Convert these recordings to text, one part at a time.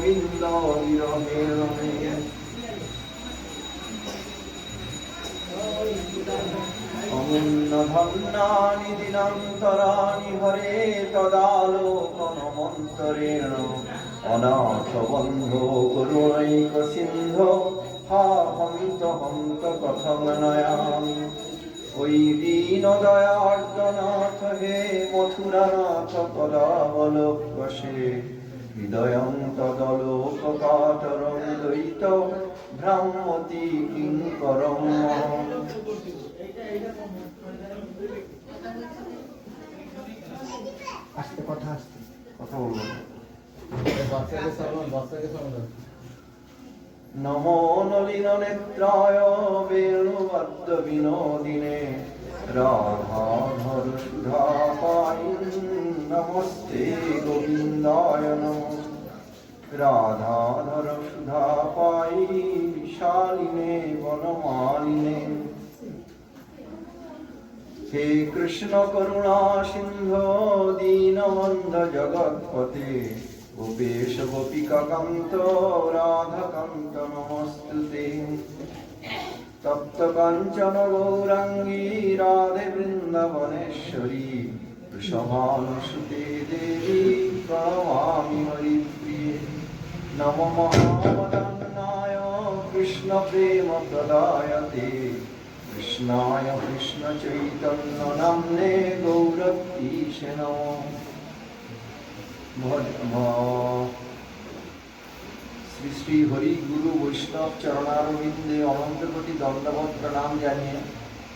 গোবিন্দ বিরহে রমে। অমূল্যধন্যানি দিনান্তরাণি হরে তদালোকনমন্তরেণ অনাথ বন্ধো করুণৈক সিন্ধো হা হন্ত হন্ত কথং নয়ামি। ওই দীন দয়ার্দ্রনাথ হে মথুরানাথ পদাবলোকবশে হৃদয়ং তদলোককাতরং দ্বৈত ভ্রাম্যতি কিঙ্করং মহঃ। আস্তে কথা আস্তে কথা বলবো। বাচ্চাকে নমো নলিন নেত্রায় বেণুবদ্ধ বিনোদিনে রাধাধর সুধা পায়িন নমস্তে গোবিন্দায় নমঃ। রাধাধর সুধা পায়ি শালিনে বনমালিনে। হে কৃষ্ণ করুণা সিন্ধু দীনবন্ধ জগৎপতে গোপেশ গোপিকা কান্ত রাধাকান্ত নমস্তুতে। তপ্ত কাঞ্চন গৌরাঙ্গী রাধে বৃন্দাবনেশ্বরী বৃষভানুসুতে দেবী প্রণমামি হরিপ্রিয়ে। নমো মহামদন্নায় কৃষ্ণ প্রেম প্রদায়তে কৃষ্ণায় কৃষ্ণ চৈতন্য নাম্নে গৌরীশে নমঃ। শ্রী শ্রী হরি গুরু বৈষ্ণব চরণারবিন্দে অনন্ত কোটি দণ্ডবত প্রণাম জানিয়ে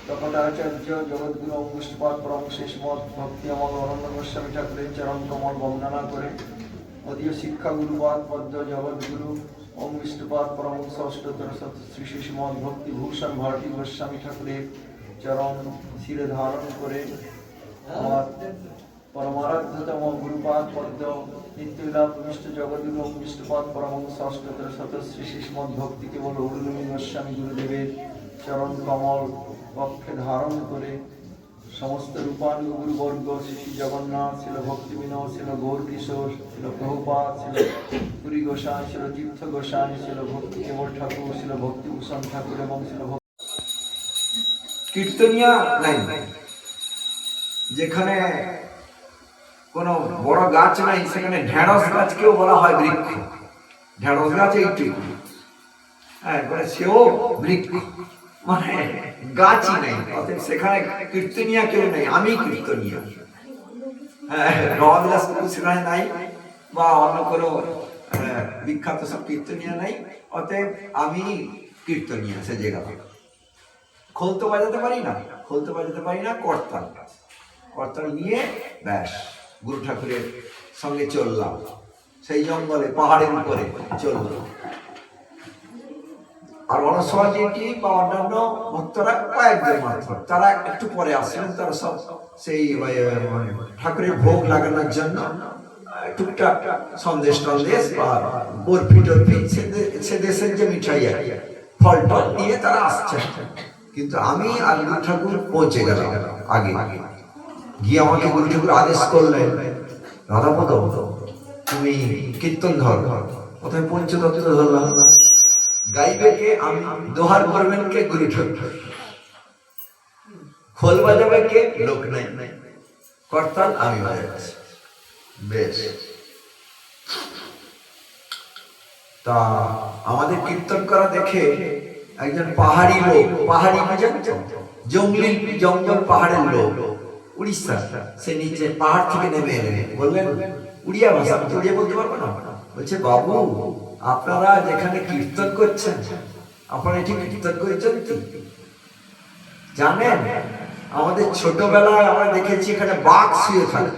তপটাচার্য জগৎগুরু অঙ্গুষ্ঠপাদ পরম শেষ মত ভক্তি অমল অরণ্য গোস্বামী ঠাকুরের চরণ কমল বন্দনা করে অদীয় শিক্ষা গুরুপাদ পদ্ম জগৎগুরু অঙ্গুষ্ঠপাদ পরম ষষ্ঠতর শ্রী শিশুমদ ভক্তি ভূষণ ভারতী গোস্বামী ঠাকুরের চরণ শিরে ধারণ করে আমার পরমারাধ্যতম গুরুপাদ পদ্ম নিত্যলীলা প্রবিষ্ট জগদ্গুরু অঙ্গুষ্ঠপাদ পরম ষষ্ঠতর শত শ্রী শিশুমদ ভক্তি কেবল উর্লুমী গোস্বামী গুরুদেবের চরণ কমল পক্ষে ধারণ করে সমস্ত রূপানুগ গুরুবর্গ শ্রী জগন্নাথ ছিল ভক্তি বিনোদ ছিল গৌর কিশোর ছিল প্রভুপাদ ছিল পুরী গোসাই ছিল তীর্থ গোসাই ছিল ভক্তি কেবল ঠাকুর ছিল ভক্তিভূষণ ঠাকুর এবং ছিল কীর্তনিয়া নাই। যেখানে কোনো বড় গাছ নাই সেখানে ঢেঁড়স গাছকেও বলা হয় বৃক্ষ। ঢেঁড়স গাছ এইটুকু, হ্যাঁ, সেও বৃক্ষ, মানে গাছই নেই। অতএব সেখানে কীর্তনিয়া কেউ নেই, আমি কীর্তনিয়া। হ্যাঁ, নববিলাস সেখানে নাই বা অন্য কোনো বিখ্যাত সব কীর্তনিয়া নাই। অতএব আমি কীর্তনিয়া সে জায়গাতে। খোল তো বাজাতে পারি না, কর্তাল কর্তাল নিয়ে ব্যাস গুরু ঠাকুরের সঙ্গে চললাম। সেই জঙ্গলে পাহাড়ের উপরে চললাম। আর অনসভাজিটি বা অন্যান্য ভক্তরা কয়েকজন মাত্র, তারা একটু পরে আসলেন। তারা সব সেই ঠাকুরের ভোগ লাগানোর জন্য টুকটাক সন্দেশ টন্দেশ বা বরফি টরফি সে দেশের যে মিঠাই ফল টল নিয়ে তারা আসছেন। কিন্তু আমি আর গুরু ঠাকুর পৌঁছে গেলাম আগে। গিয়ে আমাকে গুরু ঠাকুর আদেশ করলেন, রাধাপদ তুমি কীর্তন ধর। কোথায় পঞ্চতত্ত্ব ধরলাম, গাইবে কে? আমি। দোহার করবেন কে? গুরু ঠাকুর। খোল বাজাবে কে? লোক নাই। কর্তাল আমি বাজাচ্ছি। বেশ, তা আমাদের কীর্তন করা দেখে একজন পাহাড়ি লোক, পাহাড়ি বুঝেন তো, জঙ্গল পাহাড়ের লোক, উড়িষ্যা, সে নিচে পাহাড় থেকে নেমে এলেন। বললেন উড়িয়া ভাষা, আমি তো উড়িয়া বলতে পারবো না। বলছে, বাবু আপনারা যেখানে কীর্তন করছেন, আপনারা এটি কীর্তন করেছেন কি জানেন? আমাদের ছোটবেলায় আমরা দেখেছি এখানে বাঘ শুয়ে থাকে।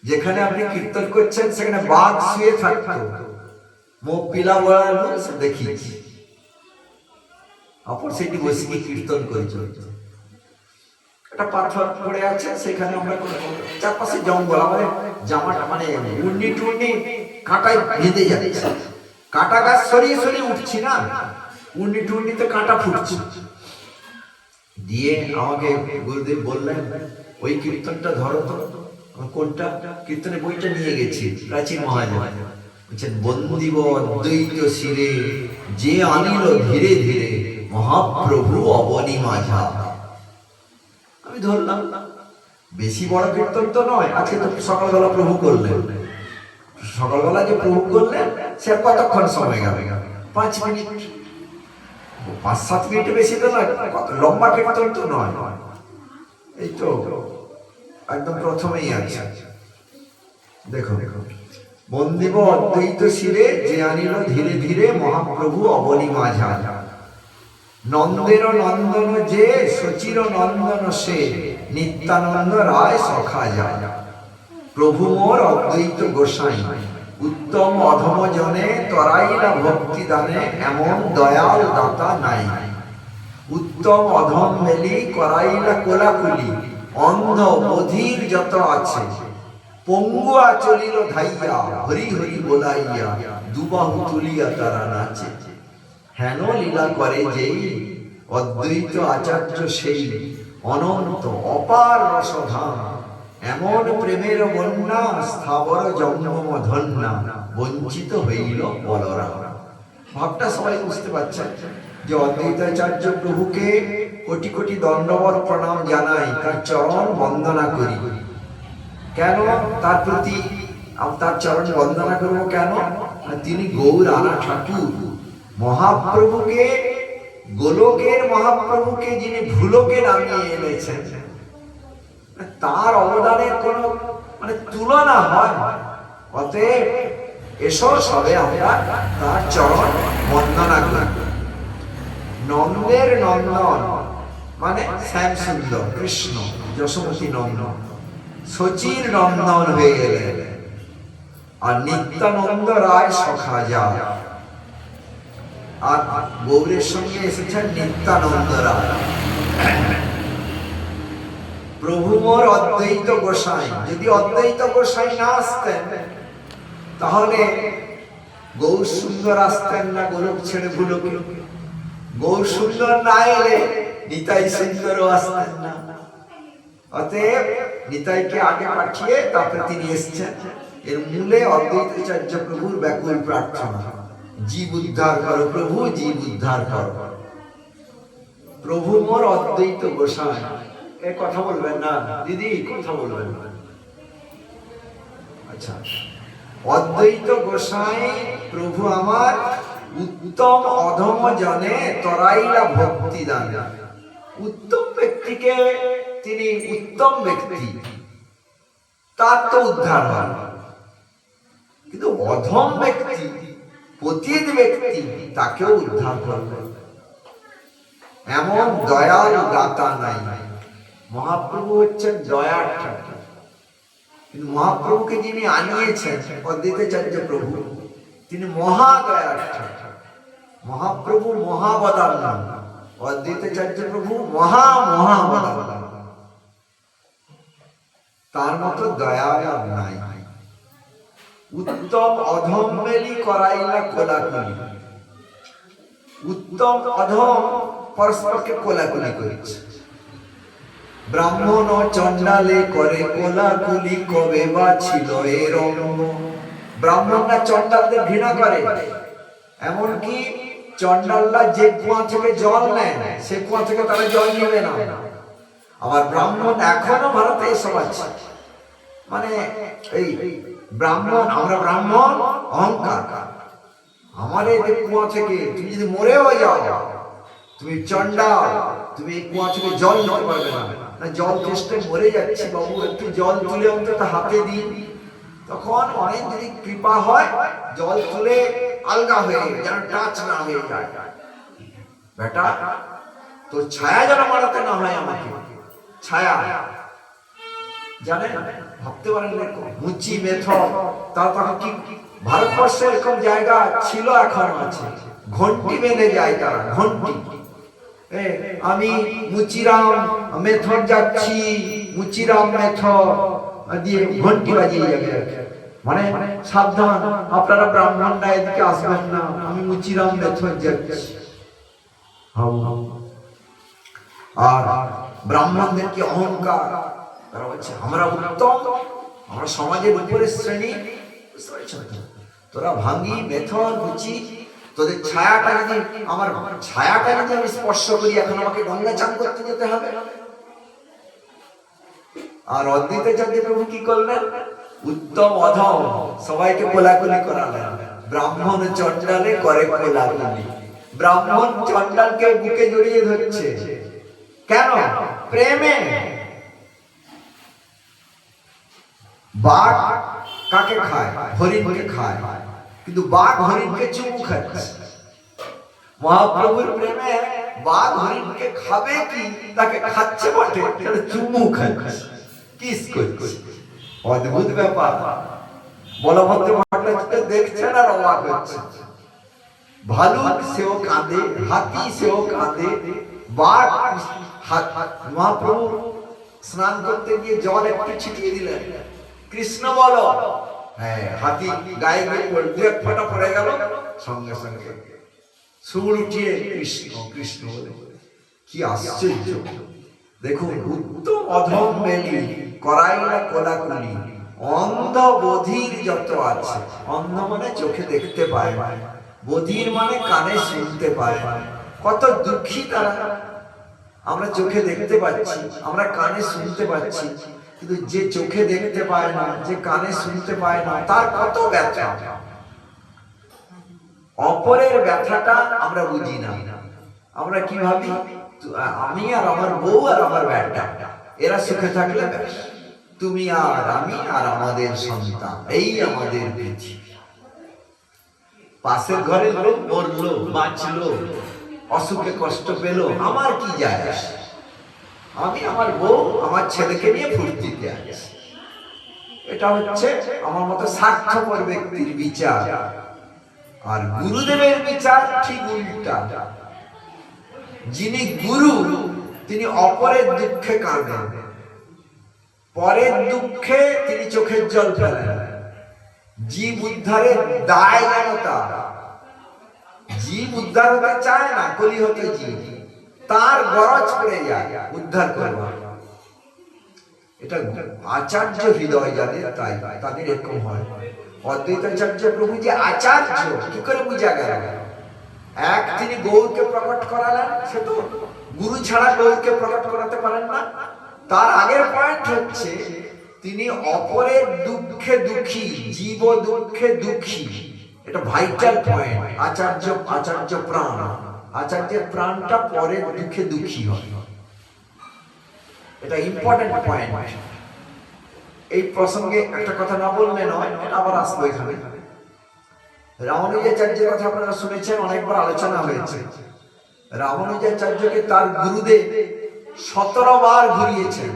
যেখানে আপনি কীর্তন করছেন সেখানে বাঘ শুয়ে থাকতো। মুখ পিলা বলা দেখিয়েছি। অপর সেটি বসে কীর্তন করে চলছে। একটা পাথর পড়ে আছে, সেখানে আমরা চারপাশে জঙ্গল, আমাদের জামাটা মানে উন্নি টুন্নি কাঁটায় বেঁধে যাচ্ছে। কাঁটা গাছ সরিয়ে সরিয়ে উঠছি না, উন্নি টুন্নিতে কাঁটা ফুটছে। দিয়ে আমাকে গুরুদেব বললেন, ওই কীর্তনটা ধরো তো। কোনটা? কীর্তনের বইটা নিয়ে গেছি, প্রাচীন মহাজন। বলছেন বন্দিব অদ্বৈত শিরে যে আনিল ধীরে ধীরে মহাপ্রভু অবনী মাঝা। আমি ধরলাম বেশি বড় কীর্তন তো নয়, আজকে তো সকালবেলা প্রভু করলেন, সকালবেলা যে প্রভু করলেন সে আর কতক্ষণ সময় গেল? 5 মিনিট, 5-7 মিনিট বেশি তো নয়, লম্বা কীর্তন তো নয়। এই তো একদম প্রথমেই আছে, দেখো বন্দিব অদ্বৈত শিরে যে আনিল ধীরে ধীরে মহাপ্রভু অবনী মাঝা। নন্দের নন্দন যে সচির নন্দন সে নিত্যানন্দ রায় সখা যায়। প্রভু মোর অদ্বৈত গোসাই উত্তম অধম জনে তরাইলা ভক্তি দানে এমন দয়াল দাতা নাই। উত্তম অধম মেলি করাইলা কোলাকুলি অন্ধ অধীর যত আছে। পঙ্গুয়া চলিল ধাইয়া হরি হরি বলাইয়া দুবাহু তুলিয়া তারা নাচে। হেন লীলা করে যেই অদ্বৈত আচার্য সেই অনন্ত অপার রসধাম। এমন প্রেমের বন্যা স্থাবর জঙ্গম ধন্যা বঞ্চিত হইল বলরাম। ভাবটা সবাই বুঝতে পারছেন যে অদ্বৈতাচার্য প্রভুকে কোটি কোটি দণ্ডবত প্রণাম জানাই, তার চরণ বন্দনা করি। কেন তার প্রতি তার চরণ বন্দনা করবো কেন? তিনি গৌর আনা ঠাকুর, মহাপ্রভুকে, গোলকের মহাপ্রভুকে যিনি ভুলোকে নামিয়ে এনেছেন, তার অবদানের কোনো তুলনা হয়? অতএব এসো সবে আমরা তার চরণ বন্দনা করি। নন্দের নন্দন মানে শ্যাম সুন্দর কৃষ্ণ যশোমতী নন্দন, সচির নন্দন হয়ে গেলেন, আর নিত্যানন্দ রায় সখা যায়। আর গৌরের সঙ্গে এসেছেন নিত্যানন্দ রায়। প্রভু মোর অদ্বৈত গোসাই, যদি অদ্বৈত গোসাই না আসতেন তাহলে গৌর সুন্দর আসতেন না গোলক ছেড়ে ভুলোকে। গৌর সুন্দর না এলে নিতাই সুন্দরও আসতেন না। অতএব নিতাইকে আগে পাঠিয়ে তারপরে তিনি এসছেন। এর মূলে অদ্বৈতাচার্য প্রভুর ব্যাকুল প্রার্থনা, জীব উদ্ধার করো প্রভু, জীব উদ্ধার করো। প্রভু মোর অদ্বৈত গোসাই, এ কথা বলবেন না দিদি, কথা বলবেন না। আচ্ছা, অদ্বৈত গোসাই প্রভু আমার উত্তম অধম জনে তরাইলা ভক্তি দান। উত্তম ব্যক্তিকে তিনি উত্তম ব্যক্তি, তার তো উদ্ধার হয়, কিন্তু অধম ব্যক্তি, পতিত ব্যক্তি, তাকেও উদ্ধার করবে এমন দয়াল দাতা নাই। মহাপ্রভু হচ্ছেন দয়ার ঠাকুর, কিন্তু মহাপ্রভুকে যিনি আনিয়েছেন অদ্বৈতাচার্য প্রভু, তিনি মহাদয়ার ঠাকুর। মহাপ্রভু মহাবদান, অদ্বৈতাচার্য প্রভু মহা মহাবদান। তার মতো দয়া আর নাই। উত্তম অধম মেলি করাইলা কোলাকুলি। উত্তম অধম পরস্পরকে কোলাকুলি করেছে। ব্রাহ্মণ ও চণ্ডালে করে কোলাকুলি, কবে বা ছিল এরম। ব্রাহ্মণরা চণ্ডালদের ঘৃণা করে, এমনকি চণ্ডালরা যে কুয়া থেকে জল নেয় সে কুয়া থেকে তারা জল নেবে না। আবার ব্রাহ্মণ এখনো ভারতে এসব আছে, মানে এই ব্রাহ্মণ, আমরা ব্রাহ্মণ অহংকার। আমার এই কুয়া থেকে তুমি যদি মরেও যাও, তুমি চণ্ডাল, তুমি এই কুয়া থেকে জল নিতে পারবে না। জল তেষ্টায় মরে যাচ্ছি বাবু, একটু জল তুলে অন্তত হাতে দিন। তখন অনেক যদি কৃপা হয় জল তুলে আলগা হয়ে যেন টাচ না হয়ে যায়। বেটা তোর ছায়া যেন মারাতে না হয় আমাকে, ছায়া জানেন, ভাবতে পারেন মুচি মেথর, তার তখন কি ভারতবর্ষে এরকম জায়গা ছিল, এখন আছে। ঘন্টি বেঁধে যায় তারা, ঘন্টি। আমি মুচিরাম মেথর যাচ্ছি, মুচিরাম মেথর দিয়ে ঘন্টি বাজিয়ে যাবে, মানে সাবধান আপনারা ব্রাহ্মণরা এদিকে আসবেন না, আমি মুচিরাম মেথর যাচ্ছি। আর ব্রাহ্মণদের কি অহংকার, তারা বলছে আমরা উত্তম, আমরা সমাজের উপরের শ্রেণী। তোরা ভাঙ্গি মেথর বুচি, তোদের ছায়াটা যদি আমার ছায়াটা যদি আমি স্পর্শ করি, এখন আমাকে গঙ্গা চান করতে যেতে হবে। আর অদ্বৈতাচার্য প্রভু কি করলেন? উত্তম অধম সবাইকে কোলাকুলি করালেন। ব্রাহ্মণ চন্ডালে করে কোলাকুলি। ব্রাহ্মণ চন্ডালকে বুকে জড়িয়ে ধরছে কেন? প্রেমে। বাঘ কাকে খায়? হরিণকে খায়, কিন্তু বাঘ হরিণকে চুমু খাচ্ছে। মহাপ্রভুর প্রেমে বাঘ হরিণকে খাবে কি, তাকে খাচ্ছে বটে, চুমু খাচ্ছে, কিস করছে। অদ্ভুত ব্যাপার। বলভদ্র ভট্টাচার্য দেখছেন আর অবাক হচ্ছে। ভালুক সেও কাঁদে, হাতি সেও কাঁদে, বাঘ। মহাপ্রভু স্নান করতে গিয়ে জল একটু ছিটিয়ে দিলেন, কৃষ্ণ বলো। হ্যাঁ, হাতি গায়ে গিয়ে দু এক ফোঁটা পড়ে গেল, সঙ্গে সঙ্গে সুর উঠিয়ে কৃষ্ণ কৃষ্ণ বলে। কি আশ্চর্য! দেখুন, উত্তম অধম মেলি করাইলা কোলাকুলি। অন্ধ বধির যত আছে, অন্ধ মানে চোখে দেখতে পায়, বধির মানে কানে শুনতে পায়। কত দুঃখী তারা। আমরা চোখে দেখতে পাচ্ছি, আমরা কানে শুনতে পাচ্ছি, কিন্তু যে চোখে দেখতে পায় না, যে কানে শুনতে পায় না, তার কত ব্যথা। অপরের ব্যথাটা আমরা বুঝি না। আমরা কি ভাবি? আমি আর আমার বউ আর আমার বেটা, এরা সুখে থাকলে ব্যাস, তুমি আর আমি আর আমাদের সন্তান, এই আমাদের পৃথিবী। পাশের ঘরের লোক মরলো, বাঁচলো, অসুখে কষ্ট পেল, আমার কি যায় আসে? আমি আমার বউ আমার ছেলেকে নিয়ে ফুর্তিতে আছি। এটা হচ্ছে আমার মতো স্বার্থপর ব্যক্তির বিচার। আর গুরুদেবের বিচার ঠিক উল্টা। যিনি গুরু, তিনি অপরের দুঃখে কাঁদেন, পরের দুঃখে তিনি চোখের জল ফেলেন। জীব উদ্ধারের দায় জানতা। জীব উদ্ধার হতে চায় না, কলি হতে জীব, তার গরজ পড়ে যায় উদ্ধার করবা। এটা আচার্য হৃদয় যাদের, তাই তাদের এরকম হয়। অদ্বৈতাচার্য প্রভু যে আচার্য, কি করে বুঝা গেল? এক, তিনি গৌরকে প্রকট করালেন, সে তো গুরু ছাড়া গৌরকে প্রকট করাতে পারেন না। তার আগের পয়েন্ট হচ্ছে, তিনি অপরের দুঃখে দুঃখী, জীব দুঃখে দুঃখী। এটা ভাইটাল পয়েন্ট। আচার্য প্রাণ, আচার্যের প্রাণটা পরের দুঃখে দুঃখী হয়। এটা ইম্পর্টেন্ট পয়েন্ট। এই প্রসঙ্গে একটা কথা না বললে নয়, আবার আসবো এখানে। রামানুজাচার্যের কথা আপনারা শুনেছেন, অনেকবার আলোচনা হয়েছে। রামানুজাচার্যকে তার গুরুদেব 17 বার ঘুরিয়েছেন,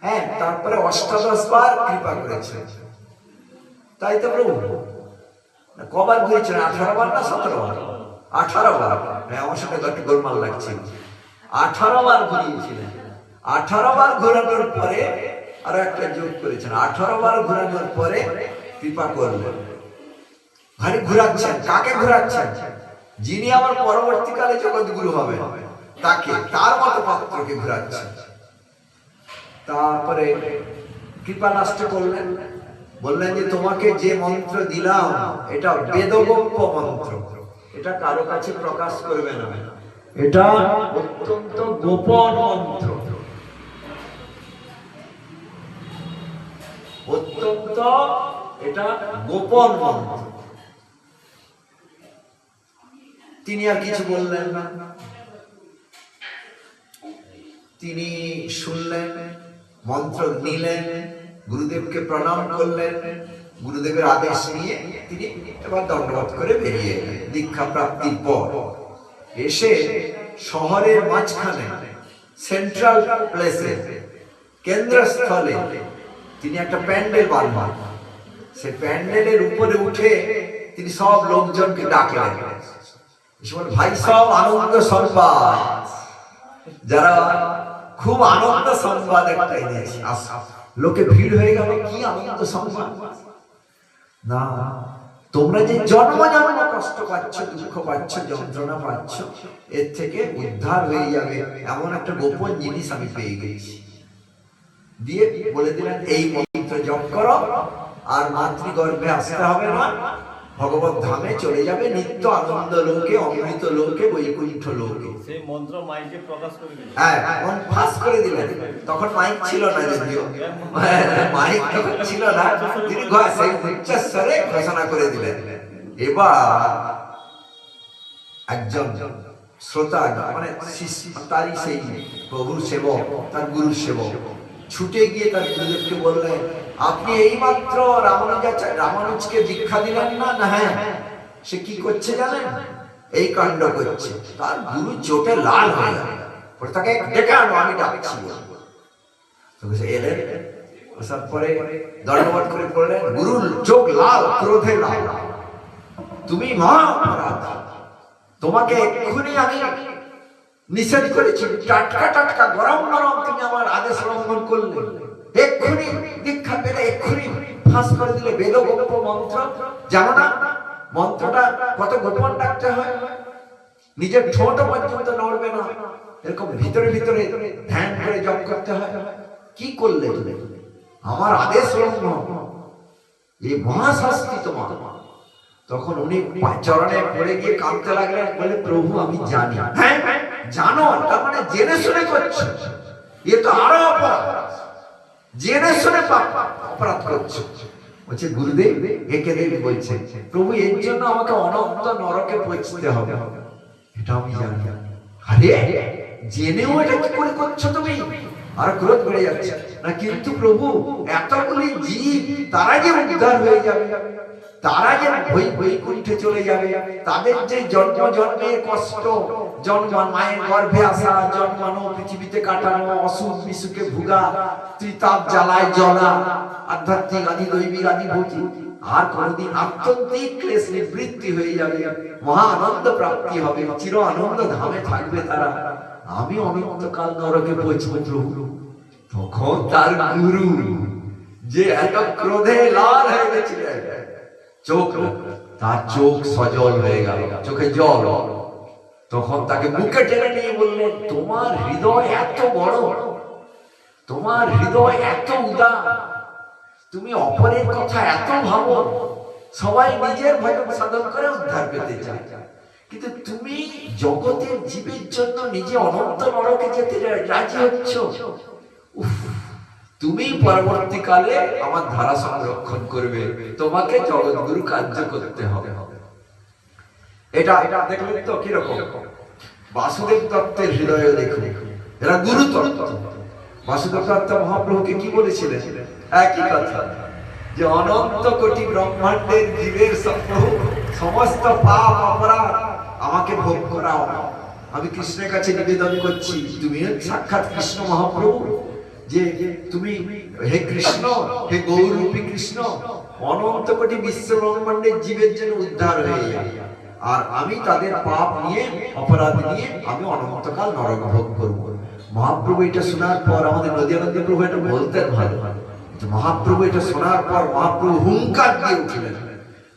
হ্যাঁ, তারপরে 18 বার কৃপা করেছে। তাই তো প্রভু কবার ঘুরিয়েছেন? 18 বার না 17 বার? 18 বার। হ্যাঁ, আমার সাথে একটু গোলমাল লাগছে। 18 বার ঘুরিয়েছিলেন। 18 বার ঘোরানোর পরে আরো একটা যোগ করেছেন, 18 বার ঘোরানোর পরে কৃপা করলেন। ভারী ঘুরাচ্ছেন। কাকে ঘুরাচ্ছেন? যিনি আমার পরবর্তীকালে জগৎগুরু হবে তাকে, তার মতো পাত্রকে ঘুরাচ্ছেন। তারপরে কৃপা লাস্টে করলেন, বললেন যে তোমাকে যে মন্ত্র দিলাম এটা বেদগম্য মন্ত্র, এটা কারো কাছে প্রকাশ করবে না, এটা অত্যন্ত গোপন মন্ত্র, অত্যন্ত এটা গোপন মন্ত্র। তিনি আর কিছু বললেন না। তিনি শুনলেন, মন্ত্র নিলেন, গুরুদেবকে প্রণাম করলেন। গুরুদেবের আদেশ নিয়ে তিনি এবার দণ্ডবোধ করে বেরিয়ে এলেন দীক্ষা প্রাপ্তির পর। এসে শহরের মাঝখানে সেন্ট্রাল প্লেসে, কেন্দ্রস্থলে তিনি একটা প্যান্ডেল বানান। সে প্যান্ডেলের উপরে উঠে তিনি সব লোকজনকে ডাকলেন। ভাই সব আনন্দ সংবাদ, যারা খুব আনন্দ সংবাদ একটা এনেছে। লোকে ভিড় হয়ে গেল, কি আনন্দ সংবাদ? না, তোমরা যে জন্ম জন্ম কষ্ট পাচ্ছ, দুঃখ পাচ্ছ, যন্ত্রণা পাচ্ছ, এর থেকে উদ্ধার হয়ে যাবে এমন একটা গোপন জিনিস আমি পেয়ে গেছি। দিয়ে বলে দিলেন, এই মন্ত্র জপ করো আর মাতৃগর্ভে আসতে হবে না, ভগবত ধামে চলে যাবে নিত্য আনন্দ লোকে, অমৃত লোকে, বৈকুণ্ঠ লোকে। সেই মন্ত্র মাইকে প্রকাশ করে দিলেন। হ্যাঁ, ফাঁস করে দিলেন। তখন মাইক ছিল না, যদিও মাইক তখন ছিল না, তিনি সেই উচ্চস্বরে ঘোষণা করে দিলেন। এবার একজন শ্রোতা, মানে তারই সেই প্রভুর সেবক, তার গুরু সেবক ছুটে গিয়ে তার গুরুদেবকে বললেন, আপনি এইমাত্র রামানুজকে দীক্ষা দিলেন না? না, হ্যাঁ। সে কি করছে জানেন? এই কাণ্ড করছে। তার গুরু চোটে লাল হয়ে গেল। তাকে ডেকে আনো, আমি ডাকছি। এলেন, আসার পরে দণ্ডবত করে বললেন, গুরু চোখ লাল, ক্রোধে লাল, তুমি মহা অপরাধ, তোমাকে এক্ষুনি আমি নিষেধ করেছি, টাটকা টাটকা গরম গরম তুমি আমার আদেশ লঙ্ঘন করলে, এক্ষুনি দীক্ষা পেলে এক্ষুনি ফাঁস করে দিলে। বেদ গোপ মন্ত্র জানো না? মন্ত্রটা কত গোপন রাখতে হয়, নিজের ঠোঁট পর্যন্ত নড়বে না, এরকম ভিতরে ভিতরে ধ্যান করে জপ করতে হয়। কি করলে তুমি? আমার আদেশ লঙ্ঘন, এই মহাশাস্তি তোমার। তখন উনি চরণে পড়ে গিয়ে কাঁদতে লাগলেন, বলে, প্রভু আমি জানি। হ্যাঁ জানো, তার মানে জেনে শুনে করছো, এ তো আরো অপরাধ, জেনে শুনে অপরাধ করছো। বলছে, গুরুদেব একে দেব বলছে, প্রভু এর জন্য আমাকে অনন্ত নরকে পৌঁছতে হবে, এটা আমি জানি। আরে জেনেও এটা কি করে করছো তুমি? আর ক্রোধ বেড়ে যাচ্ছে না, কিন্তু প্রভু এতগুলি জীব, তারা যে উদ্ধার হয়ে যাবে, তারা যে বৈকুণ্ঠে চলে যাবে, তাদের যে জন্ম জন্মের কষ্ট, জন্ম মায়ের গর্ভে আসা, জন্মানো, পৃথিবীতে কাটানো, অসুখ বিসুখে ভুগা, ত্রিতাপ জ্বালায় জ্বলা, আধ্যাত্মিক আদি দৈবিক আদি ভূতি, আর কোনদিন আত্যন্তিক ক্লেশ নিবৃত্তি হয়ে যাবে, মহা আনন্দ প্রাপ্তি হবে, চির আনন্দ ধামে থাকবে তারা, আমি অনন্তকাল নরকে পৌঁছবো প্রভু। তখন তার গুরু, যে এত ক্রোধে লাল হয়ে গেছিলেন, তার চোখ সজল হয়ে গেল, চোখে জল। তখন তাকে বুকে টেনে নিয়ে বললেন, তোমার হৃদয় এত বড়, তোমার হৃদয় এত উদার, তুমি অপরের কথা এত ভাবো, সবাই নিজের ভজন সাধন করে উদ্ধার পেতে চায়, কিন্তু তুমি জগতের জীবের জন্য নিজে অনন্ত নরকে যেতে রাজি হচ্ছ। তুমি পরবর্তীকালে আমার ধারা সংরক্ষণ করবে, তোমাকে জগৎগুরু কার্য করতে হবে। এটা দেখলেন তো কিরকম? বাসুদেব দত্তের হৃদয়ে দেখুন, এরা গুরু তত্ত্ব। বাসুদেব দত্ত মহাপ্রভুকে কি বলেছিলেন? একই কথা, যে অনন্ত কোটি ব্রহ্মাণ্ডের জীবের সমস্ত পাপ অপরাধ আমাকে ভোগ করাও, আমি কৃষ্ণের কাছে নিবেদন করছি। তুমি সাক্ষাৎ কৃষ্ণ মহাপ্রভু, যে তুমি হে কৃষ্ণ, হে গৌরূপী কৃষ্ণ, অনন্ত কোটি বিশ্ব ব্রহ্মাণ্ডের জীবের জন্য উদ্ধার হয়ে যায়, আর আমি তাদের পাপ নিয়ে, অপরাধ নিয়ে আমি অনন্তকাল নরক ভোগ করবো। মহাপ্রভু এটা শোনার পর, আমাদের নদীয়ানন্দ প্রভু এটা বলতেন ভালো, মহাপ্রভু এটা শোনার পর মহাপ্রভু হুঙ্কার দিয়ে উঠলেন,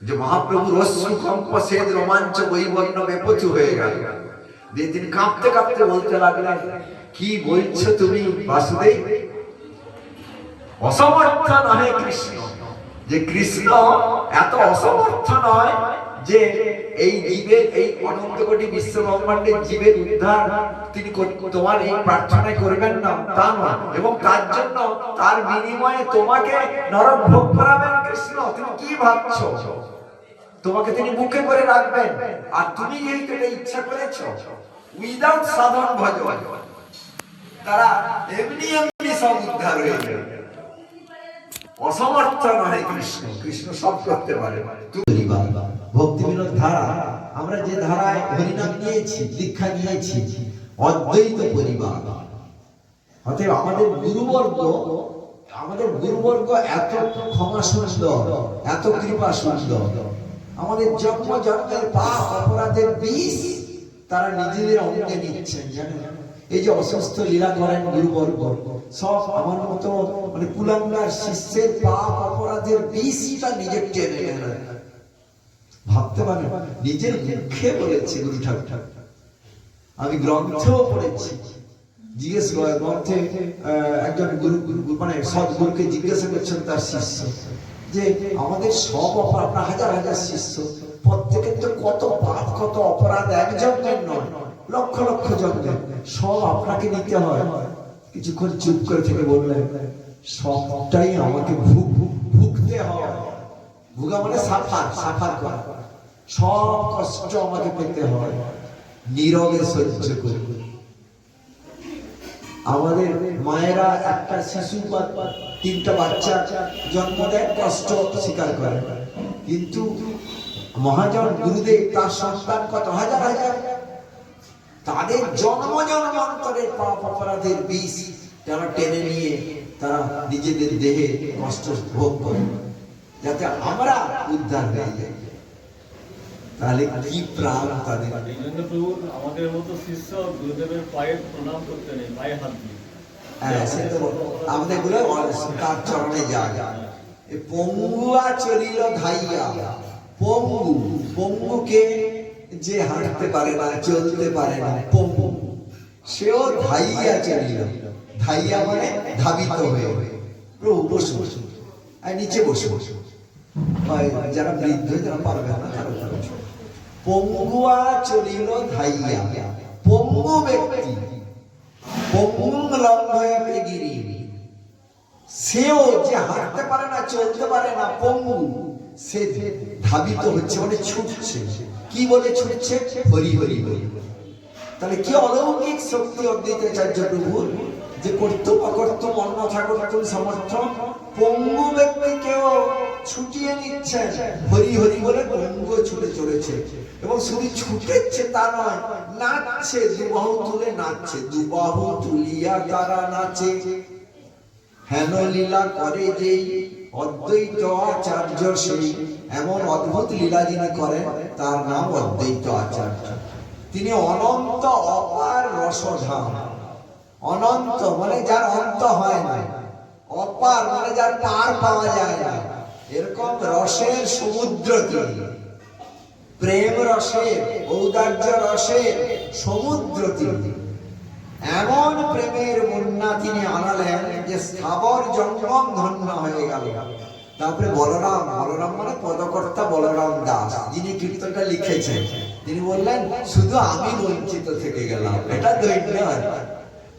যে মহাপ্রভু রশ্মিকম্প সেদ রোমাঞ্চ বৈবর্ণ বেপচু হয়ে গেল, দিয়ে তিনি কাঁপতে কাঁপতে বলতে লাগলেন, কি বলছো তুমি বাসুদেব? অসমর্থ নহে কৃষ্ণ, যে কৃষ্ণ এত অসমর্থ নয় যে এই জীবের, এই অনন্ত কোটি বিশ্ব ব্রহ্মাণ্ডের জীবের উদ্ধার তিনি তোমার এই প্রার্থনায় করবেন না, তা নয়, এবং তার জন্য তার বিনিময়ে তোমাকে নরক ভোগ করাবেন কৃষ্ণ। তুমি কি ভাবছো? তোমাকে তিনি মুখে করে রাখবেন, আর তুমি যেহেতু এটা ইচ্ছা করেছো, উইদাউট সাধন ভজন তারা এমনি এমনি সব উদ্ধার হয়ে যাবে। অসমর্থ নয় কৃষ্ণ, কৃষ্ণ সব করতে পারে। ভক্তি বিনোদ ধারা, আমরা যে ধারায় হরিনাম নিয়েছি, দীক্ষা নিয়েছি, অদ্বৈত পরিবার। অতএব আমাদের গুরুবর্গ এত ক্ষমা সুন্দর, এত কৃপা সুন্দর, আমাদের জন্ম জন্মের পাপ অপরাধের বিষ তারা নিজেদের অঙ্গে নিচ্ছেন, জানেন? এই যে অসুস্থ লীলা করেন গুরুবর্গ, সব আমার মতো মানে কুলাঙ্গার শিষ্যের পাপ অপরাধের বিষটা নিজের টেনে নেন। ভাবতে পারেন, নিজের মুখে বলেছে গুরু ঠাকুর। আমি গ্রন্থেও পড়েছি, জিজ্ঞেস গ্রন্থে একজন গুরু মানে সদ্গুরুকে জিজ্ঞাসা করছেন তার শিষ্য, যে আমাদের সব অপরাধ, হাজার হাজার শিষ্য, প্রত্যেকের তো কত পাপ কত অপরাধ, একজনের নয় লক্ষ লক্ষ জনের, সব আপনাকে নিতে হয়। কিছুক্ষণ চুপ করে থেকে বললেন, সবটাই আমাকে ভুগতে হয়। ভুগা মানে সাফার করা, সব কষ্ট আমাকে পেতে হয়, নীরবে সহ্য করে। আমাদের মায়েরা একটা শিশু বা 3টা বাচ্চা জন্ম দেয়, কষ্ট স্বীকার করে, কিন্তু মহাজন গুরুদেব তার সন্তান কত হাজার হাজার, তাদের জন্মান্তরের পাপ অপরাধের বিষ তারা টেনে নিয়ে তারা নিজেদের দেহে কষ্ট ভোগ করে, যাতে আমরা উদ্ধার হয়ে যাই। তাহলে কি প্রাণ তাদের! এই জন্য প্রভু আমাদের মতো শিষ্য গুরুদেবের পায়ে প্রণাম করতে নেই, পায়ে হাত দিয়ে। হ্যাঁ, সে তো আমাদের গুলো তার চরণে যায়। পঙ্গুয়া চলিল ধাইয়া, পঙ্গুকে যে হাঁটতে পারে না, চলতে পারে না, পঙ্গু, সেও ধাইয়া চলিল। ধাইয়া মানে ধাবিত হয়ে। প্রভু বসু, আর নিচে বসে বসে, যারা বৃদ্ধ, যারা পারবে না তারা বসে। পঙ্গুয়া চলিল ধাইয়া, পঙ্গু ব্যক্তি, সেও যে হাঁটতে পারে না, চলতে পারে না, পঙ্গু, সে ধাবিত হচ্ছে, মানে ছুটছে। কি বলে ছুটছে? হরি হরি বলি। তাহলে কি অলৌকিক শক্তি অদ্বৈতাচার্য প্রভুর, যে কর্তব্য অকর্তব্য অন্যথা কর্তব্য সমর্থন, পঙ্গু ব্যক্তিকেও ছুটিয়ে নিচ্ছে। হরি হরি বলে পঙ্গু ছুটে চলেছে, এবং শুধু ছুটেছে তা নয়, নাচছে, দুবাহু তুলে নাচছে, দুবাহু তুলিয়া তারা নাচে। হেন লীলা করে যেই অদ্বৈত আচার্য, সেই এমন অদ্ভুত লীলা যিনি করেন, তার নাম অদ্বৈত আচার্য। তিনি অনন্ত অপার রসধাম। অনন্ত মানে যার অন্ত হয় না, অপার মানে যার পার পাওয়া যায় না, এরকম রসের সমুদ্র তিনি, প্রেম রসের, ঔদার্য রসের সমুদ্র তিনি। এমন প্রেমের বন্যা তিনি আনালেন যে স্থাবর জঙ্গম ধন্য হয়ে গেল। তারপরে বলরাম, বলরাম মানে পদকর্তা বলরাম দাস, যিনি কীর্তনটা লিখেছেন, তিনি বললেন, শুধু আমি বঞ্চিত থেকে গেলাম। এটা দৈন্য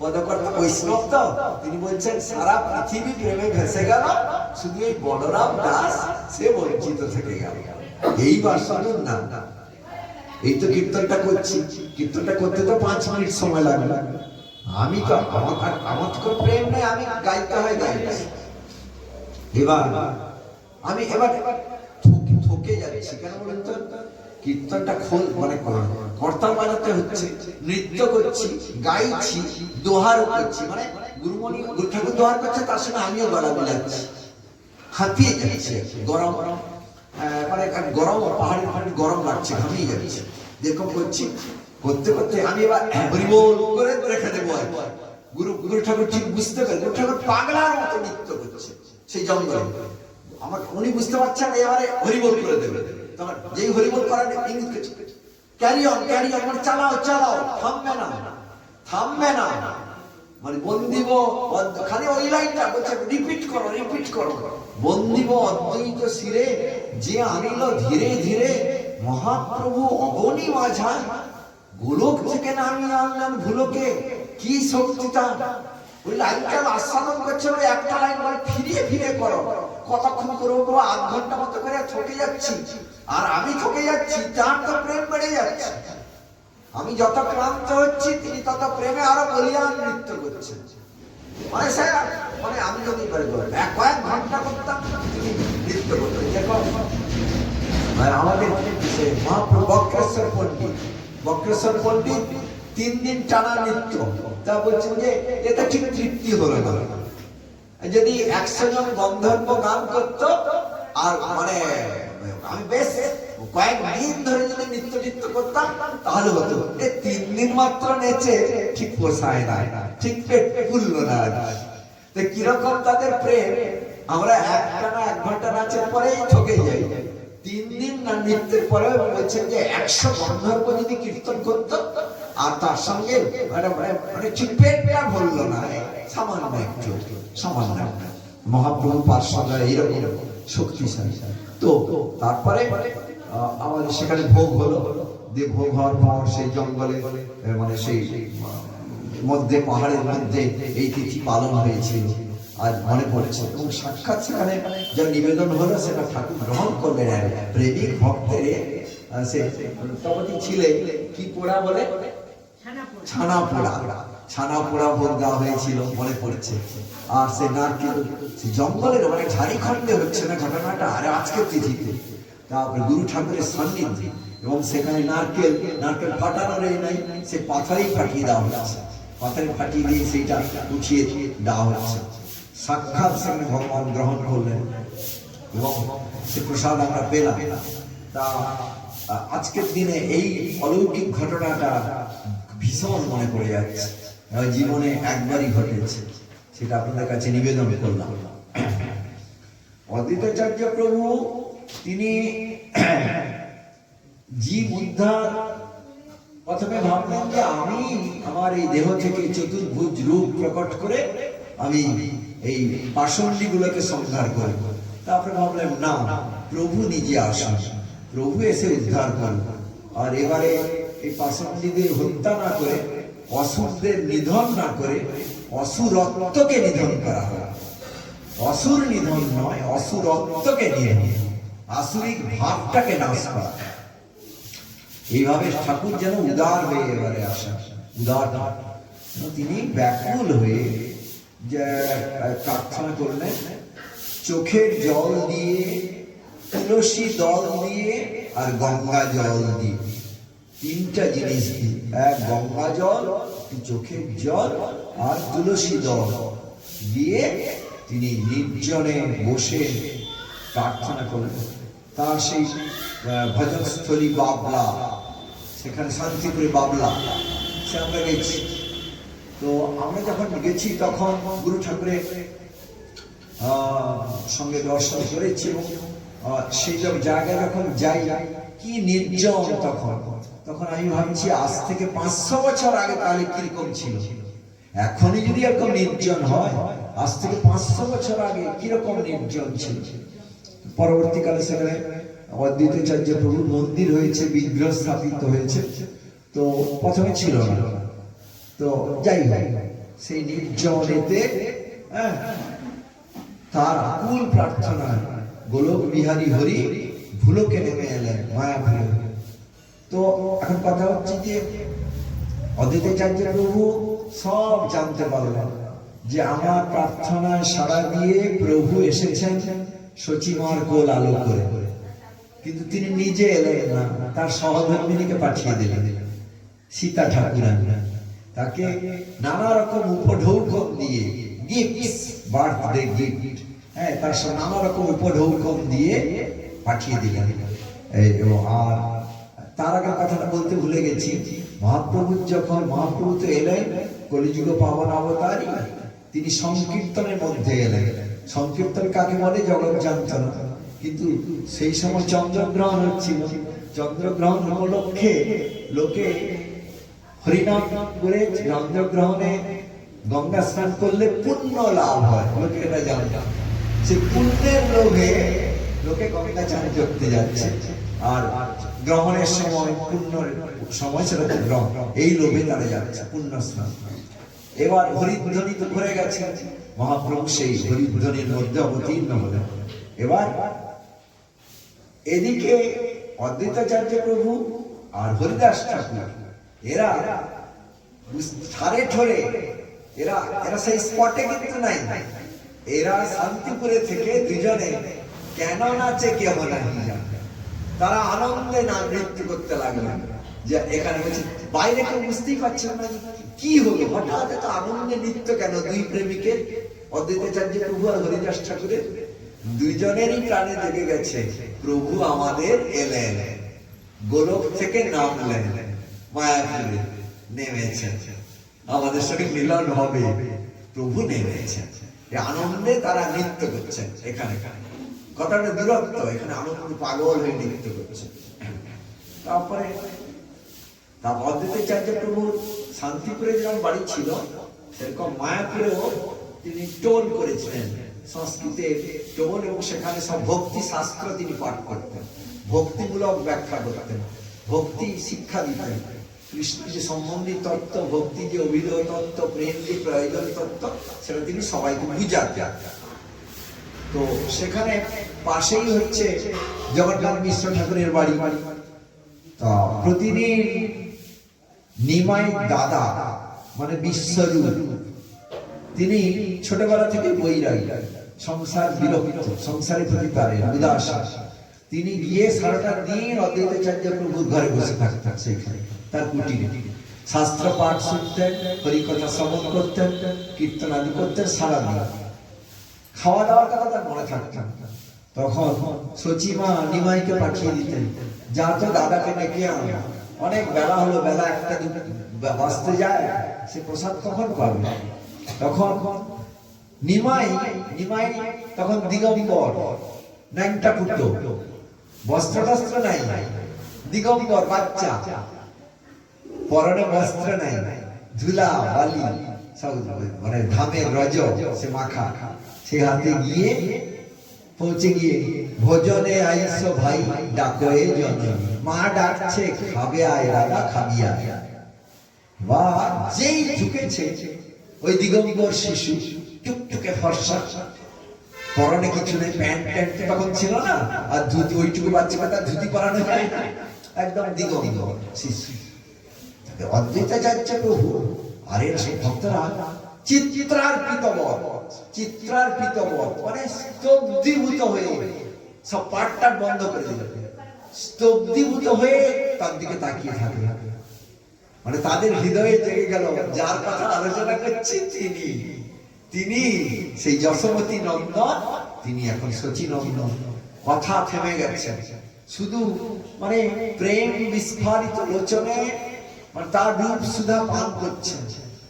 পদকর্তা বৈষ্ণব তো, তিনি বলছেন সারা পৃথিবী প্রেমে ভেসে গেল, শুধু এই বলরাম দাস সে বঞ্চিত থেকে গেল। এইবার শুনুন না, এই তো কীর্তনটা করছি, কীর্তনটা করতে তো 5 মিনিট সময় লাগবে। আমি তো আমার তো প্রেম নেই, আমি গাইতে হয় গাইতে। এবার আমি এবার থকে যাচ্ছি, কেন বলেন তো? কীর্তনটা মানে কর্তাল বাজাতে হচ্ছে, নৃত্য করছি, গাইছি, দোহারও করছি, মানে গুরুমণি গুরু ঠাকুর দোহার করছে, তার সঙ্গে আমিও গলা মিলাচ্ছি, হাঁপিয়ে যাচ্ছে, গরম মানে গরম, পাহাড়ি গরম লাগছে, ঘামিয়ে যাচ্ছে, যেরকম করছি। করতে করতে আমি এবার হরিবোল করে রেখে দেবো। গুরু ঠাকুর ঠিক বুঝতে পারে, গুরু ঠাকুর পাগলার মতো নৃত্য করছে সেই জঙ্গলে। আমার উনি বুঝতে পারছেন, এবারে হরিবোল করে দেবে। তখন যেই হরিবোল করার ইঙ্গিত করছে, ক্যারি অন ক্যারি অন, মানে চালাও চালাও, থামবে না থামবে না, মানে বন্দিব, খালি ওই লাইনটা বলছে, রিপিট করো রিপিট করো। বন্দিব অদ্বৈত শিরে যে আনিল ধীরে ধীরে, মহাপ্রভু অবনী মাঝা, গোলক থেকে নামিয়ে আনলেন ভুলোকে। কি শক্তিটা! ওই লাইনটা আস্বাদন করছে, ওই একটা লাইন বলে ফিরিয়ে ফিরে করো। কতক্ষণ করবো? 8 ঘন্টা মতো করে থকে যাচ্ছি, আর আমি থকে যাচ্ছি, তার তো প্রেম বেড়ে যাচ্ছে। আমি যত ক্লান্ত হচ্ছি, তিনি তত প্রেমে আরো বলিয়ান নৃত্য করছেন। মানে স্যার, মানে আমি যদি কয়েক ঘন্টা করতাম, তিনি নৃত্য করতেন। দেখো আমাদের মহাপ্রভু বক্রেশ্বর পণ্ডিত 3 দিন টানা নৃত্য। তা বলছেন যে এটা ঠিক তৃপ্তি হলো না। যদি 100 জন গন্ধর্ব গান করতো, আর মানে আমি বেশ কয়েকদিন ধরে যদি নৃত্য করতাম, তাহলে হতো। 3 দিন মাত্র নেচে ঠিক পোষায় না, ঠিক পেট ফুললো না। কিরকম তাদের প্রেম! আমরা একটানা 1 ঘন্টা নাচের পরেই ঠকে যাই। 3 দিন না নৃত্যের পরে বলছেন যে 100 গন্ধর্ব যদি কীর্তন করতো, আর তার সঙ্গে মানে ঠিক পেটটা ভরলো না, সামান্য একটু, সামান্য। মহাপ্রভু পার্শ্বরা এইরকম শক্তিশালী। তো তারপরে আমাদের সেখানে ভোগ হলো, দিয়ে ভোগ হওয়ার পর সেই জঙ্গলে মানে সেই মধ্যে পাহাড়ের মধ্যে এই তিথি পালন হয়েছিল, আজ মনে পড়ছে। এবং সাক্ষাৎ সেখানে যা নিবেদন হলো সেটা ঠাকুর গ্রহণ করলেন। প্রেমিক ভক্তের সে তপতি ছিলে কি পোড়া বলে, ছানা পোড়া, ছানা পোড়া ভোগ দেওয়া হয়েছিল মনে পড়ছে। আর সে নারকেল সে জঙ্গলের মানে ঝাড়িখণ্ডে হচ্ছে না ঘটনাটা, আরে আজকের তিথিতে। তারপরে গুরু ঠাকুরের সান্নিধ্যে এবং সেখানে নারকেল ফাটানোর এই নাই, সে পাথরেই ফাটিয়ে দেওয়া হচ্ছে, পাথরে ফাটিয়ে দিয়ে সেইটা উঠিয়ে দেওয়া হচ্ছে। সাক্ষাৎ সেখানে ভগবান গ্রহণ করলেন এবং সে প্রসাদ আমরা পেলাম। তা আজকের দিনে এই অলৌকিক ঘটনাটা ভীষণ মনে পড়ে যাচ্ছে, জীবনে একবারই ঘটেছে, সেটা আপনাদের কাছে নিবেদন করলাম। অদ্বৈতাচার্য প্রভু তিনি জীব উদ্ধার প্রথমে ভাবলেন যে আমি আমার এই দেহ থেকে চতুর্ভুজ রূপ প্রকট করে আমি এই পাষণ্ডী গুলোকে সংহার করব। তারপরে ভাবলেন না, প্রভু নিজে আসেন, প্রভু এসে উদ্ধার করব। আর এবারে এই পাষণ্ডীদের হত্যা না করে, অসুরদের নিধন না করে, অসুরত্বকে নিধন করা হয়। অসুর নিধন নয়, অসুরত্বকে নিয়ে আসুরিক ভাবটাকে নাশ করা। এইভাবে ঠাকুর যেন উদার হয়ে এবারে আসেন, উদার। তিনি ব্যাকুল হয়ে যে প্রার্থনা করলেন, চোখের জল দিয়ে, তুলসী দল দিয়ে আর গঙ্গা জল দিয়ে, তিনটা জিনিস দিয়ে, এক গঙ্গা জল, চোখের জল আর তুলসী দল দিয়ে তিনি নির্জনে বসে প্রার্থনা করলেন। তার সেই ভজনস্থলী বাবলা, সেখানে শান্তিপুরে বাবলা, সে আমরা গেছি। তো আমরা যখন গেছি তখন গুরু ঠাকুরের সঙ্গে দর্শন করেছি এবং সেই সব জায়গায় যখন যাই কি নির্জন, তখন আমি ভাবছি আজ থেকে 500 বছর আগে তাহলে কিরকম ছিল। এখনই যদি এরকম নির্জন হয়, আজ থেকে 500 বছর আগে কিরকম নির্জন ছিল। পরবর্তীকালে সেখানে অদ্বৈতাচার্য প্রভুর মন্দির হয়েছে, বিগ্রহ স্থাপিত হয়েছে। তো প্রথমে ছিল না। তো যাই হোক, সেই নির্জনেতে তার আকুল প্রার্থনা, গোলক বিহারী হরি ভুলোকে নেমে এলেন মায়াপুরে। তো এখন কথা হচ্ছে যে অদ্বৈতাচার্য প্রভু সব জানতে পারলেন যে আমার প্রার্থনায় সাড়া দিয়ে প্রভু এসেছেন সচিমার কোল আলো করে, কিন্তু তিনি নিজে এলেন না, তার সহধর্মিনীকে পাঠিয়ে দিলেন, সীতা ঠাকুরানী। তাকে নানা রকম উপঢৌকন দিয়ে, গিফট, বার্থডে গিফট, তার নানা রকম উপঢৌকন দিয়ে পাঠিয়ে দিলেন। এবং আর তার আগে কথাটা বলতে ভুলে গেছি, মহাপ্রভু তো এলেন কলিযুগ পাবন অবতারী, তিনি সংকীর্তনের মধ্যে এলেন। সংকীর্তন কাকে বলে জগৎ জানত না, কিন্তু সেই সময় চন্দ্রগ্রহণ হচ্ছিল। চন্দ্রগ্রহণ উপলক্ষে লোকে হরিনাম করে চন্দ্রগ্রহণে গঙ্গা স্নান করলে পুণ্য লাভ হয়, লোকে এটা জানতো। সে পুণ্যের লোভে লোকে গঙ্গা চান করতে যাচ্ছে, আর গ্রহণের সময়, পুণ্যের সময় সেটা গ্রহণ, এই লোভে তারা যাচ্ছে পুণ্য স্নান। এবার হরিধ্বনি তো ঘুরে গেছে, মহাপ্রভু সেই হরিধ্বনির মধ্যে অবতীর্ণ হলেন। এবার এদিকে অদ্বৈতাচার্য প্রভু আর হরিদাস ঠাকুর এরা ঠারে ঠরে, এরা সেই স্পটে কিন্তু নাই, এরা শান্তিপুরে থেকে দুজনে কেন নাচে কেউ নাহি জানে, তারা আনন্দে না নৃত্য করতে লাগলেন। যে এখানে বলছে বাইরে কেউ বুঝতেই পারছেন না কি হলো, হঠাৎ এত আনন্দে নৃত্য কেন। দুই প্রেমিকের, অদ্বৈতাচার্য প্রভু আর হরিদাস ঠাকুরের দুইজনেরই প্রাণে জেগে গেছে, প্রভু আমাদের এলেন, গোলক থেকে নামলেন, মায়াপুরে নেমেছেন, আমাদের সঙ্গে মিলন হবে, প্রভু নেমেছেন। আনন্দে তারা নৃত্য করছেন। এখানে কথাটা দূরত্ব, এখানে আনন্দ পাগল হয়ে নৃত্য করছে। তারপরে অদ্বৈতাচার্য প্রভু শান্তিপুরে যেমন বাড়ি ছিল, সেরকম মায়াপুরেও তিনি টোল করেছিলেন সংস্কৃতের টোন এবং সেখানে সব ভক্তি শাস্ত্র তিনি পাঠ করতেন, ভক্তিমূলক ব্যাখ্যা করতেন, ভক্তি শিক্ষা দিতেন, কৃষ্ণ যে সম্বন্ধী তত্ত্ব, ভক্তি যে অভিনয় তত্ত্ব, প্রেম যে প্রয়োজন তত্ত্ব, সেটা তিনি সবাইকে বুঝাতেন। তো সেখানে পাশেই হচ্ছে জগন্নাথ মিশ্র ঠাকুরের বাড়ি। তা প্রতিদিন নিমাই দাদা মানে বিশ্বরূপ, তিনি ছোটবেলা থেকে বৈরাগী, সংসার বিরক্ত, সংসারের প্রতি তার উদাস, তিনি গিয়ে সারাটা দিন অদ্বৈতাচার্য প্রভুর ঘরে বসে থাকতেন, সেইখানে তার কুটিরে শাস্ত্র পাঠ শুনতেন, হরিকথা শ্রবণ করতেন, কীর্তন আদি করতেন সারাদিন। খাওয়া দাওয়ার কথা তার মনে থাকতেন। তখন সচিমা নিমাইকে পাঠিয়ে দিতেন, যা তো দাদাকে ডেকে আনো, অনেক বেলা হলো, বেলা 1টা বাজতে যায়, সে প্রসাদ কখন পাবে? তখন নিমাই তখন দিগম্বর, ন্যাংটা পুত্র, বস্ত্র টস্ত্র নাই, দিগম্বর বাচ্চা, পরনে বস্ত্র নাই, ধুলা বালি সব মানে ধামের রজ সে মাখা, সে হাতে গিয়ে পৌঁছে গিয়ে ভোজনে আইসো ভাই ডাকয়ে জননী, মা ডাকছে খাবে আয় দাদা খাবি আয়। বা যেই ঢুকেছে ওই দিগম্বর শিশু, টুকটুকে ফর্সা, পরনে কিছু নেই, প্যান্ট তখন ছিল না, আর ধুতি ওইটুকু বাচ্চাকে তার ধুতি পরানো যায় না, একদম দিগম্বর শিশু। অদ্বৈতাচার্য প্রভু আর এর সেই ভক্তরা চিত্রার্পিত মানে স্তব্ধীভূত হয়ে সব পাঠটা বন্ধ করে দিল, স্তব্ধীভূত হয়ে তার দিকে তাকিয়ে থাকবে, মানে তাদের হৃদয়ে জেগে গেল যার কথা আলোচনা করছি তিনি সেই যশোমতী নন্দন, তিনি এখন শচী নন্দন। কথা থেমে গেছে, শুধু মানে প্রেম বিস্ফারিত লোচনে মানে তার রূপ সুধা পান করছেন,